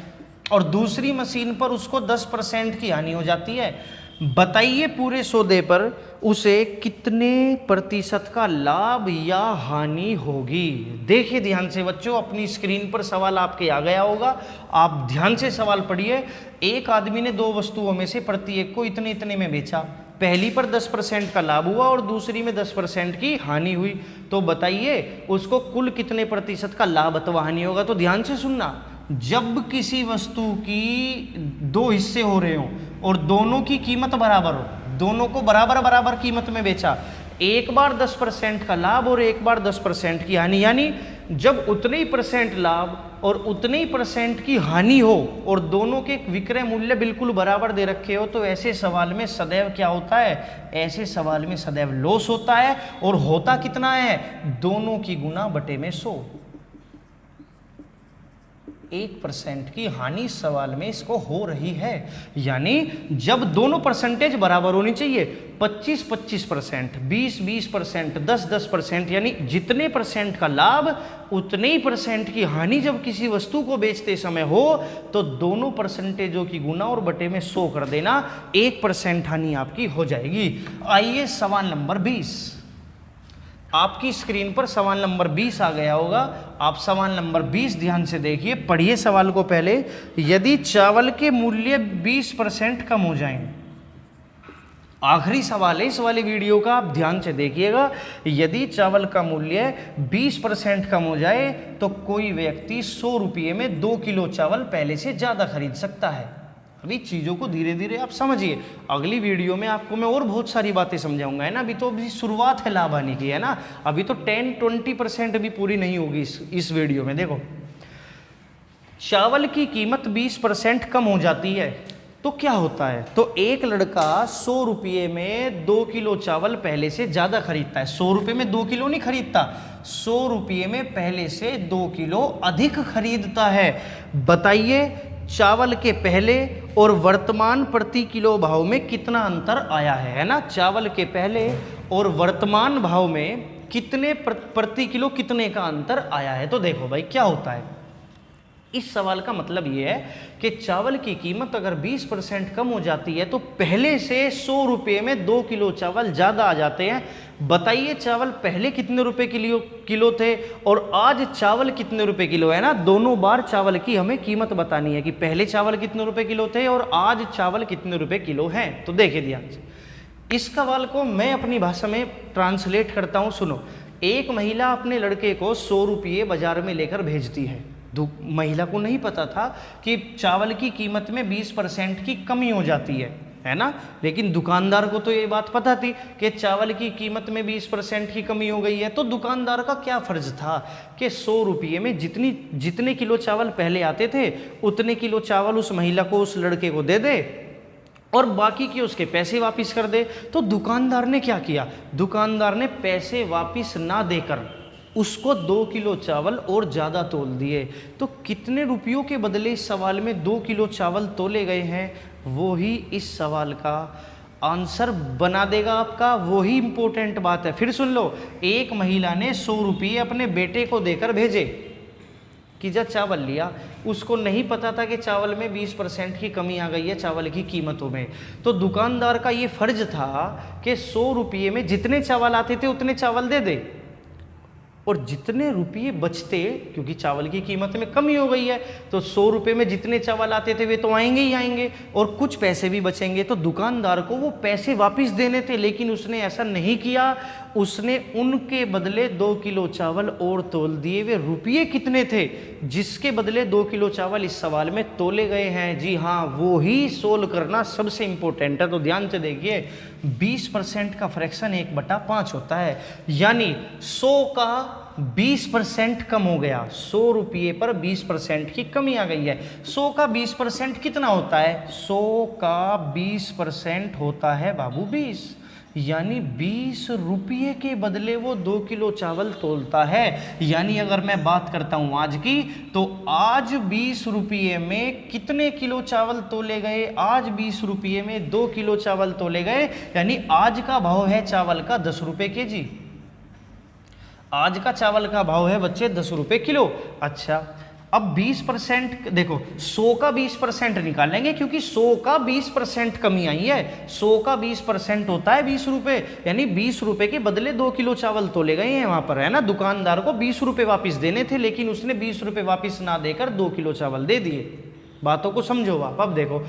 और दूसरी मशीन पर उसको 10% की हानि हो जाती है। बताइए पूरे सौदे पर उसे कितने प्रतिशत का लाभ या हानि होगी? देखिए ध्यान से बच्चों, अपनी स्क्रीन पर सवाल आपके आ गया होगा, आप ध्यान से सवाल पढ़िए। एक आदमी ने 2 वस्तुओं में से प्रत्येक को इतने में बेचा। पहली पर 10% का लाभ हुआ और दूसरी में 10% की हानि हुई। तो बताइए उसको कुल कितने प्रतिशत का लाभ अथवा हानि होगा? तो ध्यान से सुनना, जब किसी वस्तु की 2 हिस्से हो रहे हो और दोनों की कीमत बराबर हो, दोनों को बराबर कीमत में बेचा, एक बार 10% का लाभ और एक बार 10% की हानि, यानी जब उतने ही % लाभ और उतने ही % की हानि हो और दोनों के विक्रय मूल्य बिल्कुल बराबर दे रखे हो, तो ऐसे सवाल में सदैव क्या होता है? ऐसे सवाल में सदैव लॉस होता है। और होता कितना है? दोनों की गुना बटे में 100। 1% की हानि सवाल में इसको हो रही है। यानी जब दोनों परसेंटेज बराबर होनी चाहिए, 25-25%, 20-20%, 10-10%, यानी जितने % का लाभ उतने ही % की हानि जब किसी वस्तु को बेचते समय हो, तो दोनों परसेंटेजों की गुना और बटे में 100 कर देना, 1% हानि आपकी हो जाएगी। आइए सवाल नंबर 20। आपकी स्क्रीन पर सवाल नंबर 20 आ गया होगा। आप सवाल नंबर 20 ध्यान से देखिए, पढ़िए सवाल को पहले। यदि चावल के मूल्य 20% कम हो जाएं, आखिरी सवाल है इस वाले वीडियो का, आप ध्यान से देखिएगा। यदि चावल का मूल्य 20% कम हो जाए तो कोई व्यक्ति 100 रुपये में 2 किलो चावल पहले से ज़्यादा खरीद सकता है। अभी चीज़ों को धीरे धीरे आप समझिए, अगली वीडियो में आपको मैं और बहुत सारी बातें समझाऊंगा, है ना। अभी तो अभी शुरुआत है लाभ आने की, है ना। अभी तो 10-20% भी पूरी नहीं होगी इस वीडियो में। देखो, चावल की कीमत 20% कम हो जाती है तो क्या होता है? तो एक लड़का 100 रुपये में 2 किलो चावल पहले से ज़्यादा खरीदता है। 100 रुपये में 2 किलो नहीं खरीदता, 100 रुपये में पहले से 2 किलो अधिक खरीदता है। बताइए चावल के पहले और वर्तमान प्रति किलो भाव में कितना अंतर आया है ना। चावल के पहले और वर्तमान भाव में कितने प्रति किलो कितने का अंतर आया है? तो देखो भाई क्या होता है, इस सवाल का मतलब ये है कि चावल की कीमत अगर 20% कम हो जाती है तो पहले से 100 रुपये में 2 किलो चावल ज़्यादा आ जाते हैं। बताइए चावल पहले कितने रुपए किलो थे और आज चावल कितने रुपए किलो है ना। दोनों बार चावल की हमें कीमत बतानी है कि पहले चावल कितने रुपए किलो थे और आज चावल कितने रुपए किलो हैं। तो देखिए ध्यान से इस सवाल को मैं अपनी भाषा में ट्रांसलेट करता हूँ, सुनो। एक महिला अपने लड़के को 100 रुपये बाजार में लेकर भेजती है। महिला को नहीं पता था कि चावल की कीमत में 20% की कमी हो जाती है ना। लेकिन दुकानदार को तो ये बात पता थी कि चावल की कीमत में 20% की कमी हो गई है। तो दुकानदार का क्या फर्ज था कि 100 रुपये में जितने किलो चावल पहले आते थे उतने किलो चावल उस महिला को, उस लड़के को दे दे और बाकी के उसके पैसे वापस कर दे। तो दुकानदार ने क्या किया, दुकानदार ने पैसे वापस ना देकर उसको 2 किलो चावल और ज़्यादा तोल दिए। तो कितने रुपयों के बदले इस सवाल में 2 किलो चावल तोले गए हैं, वो ही इस सवाल का आंसर बना देगा आपका। वही इंपॉर्टेंट बात है। फिर सुन लो, एक महिला ने 100 रुपये अपने बेटे को देकर भेजे कि जा चावल लिया। उसको नहीं पता था कि चावल में 20% की कमी आ गई है चावल की कीमतों में। तो दुकानदार का ये फर्ज था कि 100 रुपये में जितने चावल आते थे उतने चावल दे दे और जितने रुपये बचते, क्योंकि चावल की कीमत में कमी हो गई है तो 100 रुपये में जितने चावल आते थे वे तो आएंगे ही आएंगे और कुछ पैसे भी बचेंगे। तो दुकानदार को वो पैसे वापस देने थे, लेकिन उसने ऐसा नहीं किया। उसने उनके बदले 2 किलो चावल और तोल दिए। वे रुपये कितने थे जिसके बदले 2 किलो चावल इस सवाल में तोले गए हैं? जी हाँ, वो ही सोल्व करना सबसे इंपॉर्टेंट है। तो ध्यान से देखिए, 20% का फ्रैक्शन 1/5 होता है, यानी 100 का 20% कम हो गया। 100 रुपये पर 20% की कमी आ गई है। 100 का 20% कितना होता है? 100 का 20% होता है बाबू 20, यानी 20 रुपये के बदले वो 2 किलो चावल तोलता है। यानी अगर मैं बात करता हूँ आज की, तो आज 20 रुपये में कितने किलो चावल तोले गए? आज 20 रुपये में 2 किलो चावल तोले गए, यानी आज का भाव है चावल का 10 रुपये kg। आज का चावल का भाव है बच्चे 10 रुपये किलो। अच्छा, अब 20% देखो, 100 का 20% निकालेंगे क्योंकि 100 का 20% कमी आई है। 100 का 20% होता है 20 रुपये, यानी 20 रुपये के बदले 2 किलो चावल तोले गए हैं वहां पर, है ना। दुकानदार को 20 रुपये वापस देने थे, लेकिन उसने 20 रुपये वापस ना देकर 2 किलो चावल दे दिए। बातों को समझो आप। अब देखो,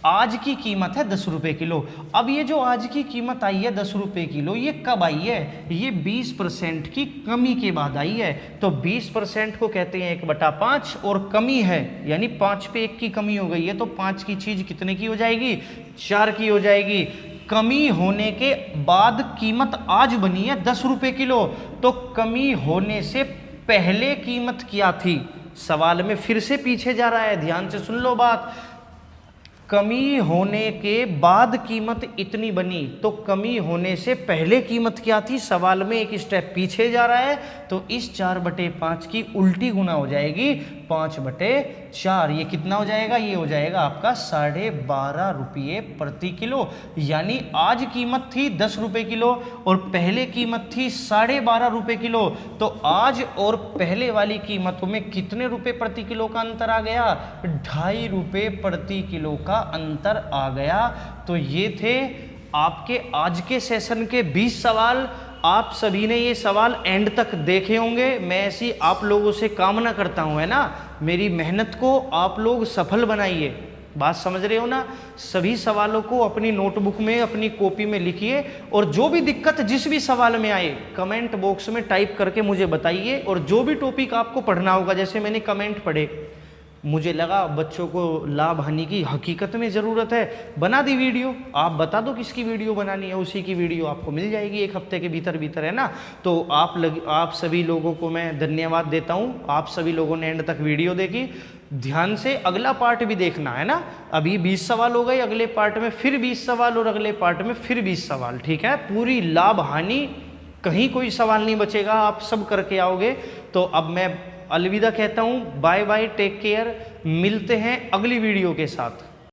आज की कीमत है 10 रुपये किलो। अब ये जो आज की कीमत आई है 10 रुपये किलो, ये कब आई है? ये 20% की कमी के बाद आई है। तो 20% को कहते हैं 1/5 और कमी है, यानी 5 पे 1 की कमी हो गई है। तो 5 की चीज कितने की हो जाएगी? 4 की हो जाएगी। कमी होने के बाद कीमत आज बनी है 10 रुपये किलो। तो कमी होने से पहले कीमत क्या थी? सवाल में फिर से पीछे जा रहा है, ध्यान से सुन लो बात। कमी होने के बाद कीमत इतनी बनी, तो कमी होने से पहले कीमत क्या थी? सवाल में एक स्टेप पीछे जा रहा है। तो इस 4/5 की उल्टी गुना हो जाएगी 5/4। ये कितना हो जाएगा? ये हो जाएगा आपका 12.5 रुपये प्रति किलो। यानी आज कीमत थी 10 रुपये किलो और पहले कीमत थी 12.5 रुपये किलो। तो आज और पहले वाली कीमतों में कितने रुपए प्रति किलो का अंतर आ गया? 2.5 रुपये प्रति किलो का अंतर आ गया। तो ये थे आपके आज के सेशन के 20 सवाल। आप सभी ने ये सवाल एंड तक देखे होंगे। मैं ऐसी आप लोगों से कामना करता हूं, है ना, मेरी मेहनत को आप लोग सफल बनाइए। बात समझ रहे हो ना? सभी सवालों को अपनी नोटबुक में, अपनी कॉपी में लिखिए और जो भी दिक्कत जिस भी सवाल में आए कमेंट बॉक्स में टाइप करके मुझे बताइए। और जो भी टॉपिक आपको पढ़ना होगा, जैसे मैंने कमेंट पढ़े, मुझे लगा बच्चों को लाभ हानि की हकीकत में ज़रूरत है, बना दी वीडियो। आप बता दो किसकी वीडियो बनानी है, उसी की वीडियो आपको मिल जाएगी 1 हफ्ते के भीतर भीतर, है ना। तो आप सभी लोगों को मैं धन्यवाद देता हूँ। आप सभी लोगों ने एंड तक वीडियो देखी। ध्यान से अगला पार्ट भी देखना, है ना। अभी 20 सवाल हो गए, अगले पार्ट में फिर 20 सवाल और अगले पार्ट में फिर 20 सवाल, ठीक है। पूरी लाभ हानि, कहीं कोई सवाल नहीं बचेगा, आप सब करके आओगे। तो अब मैं अलविदा कहता हूँ, बाय बाय, टेक केयर। मिलते हैं अगली वीडियो के साथ।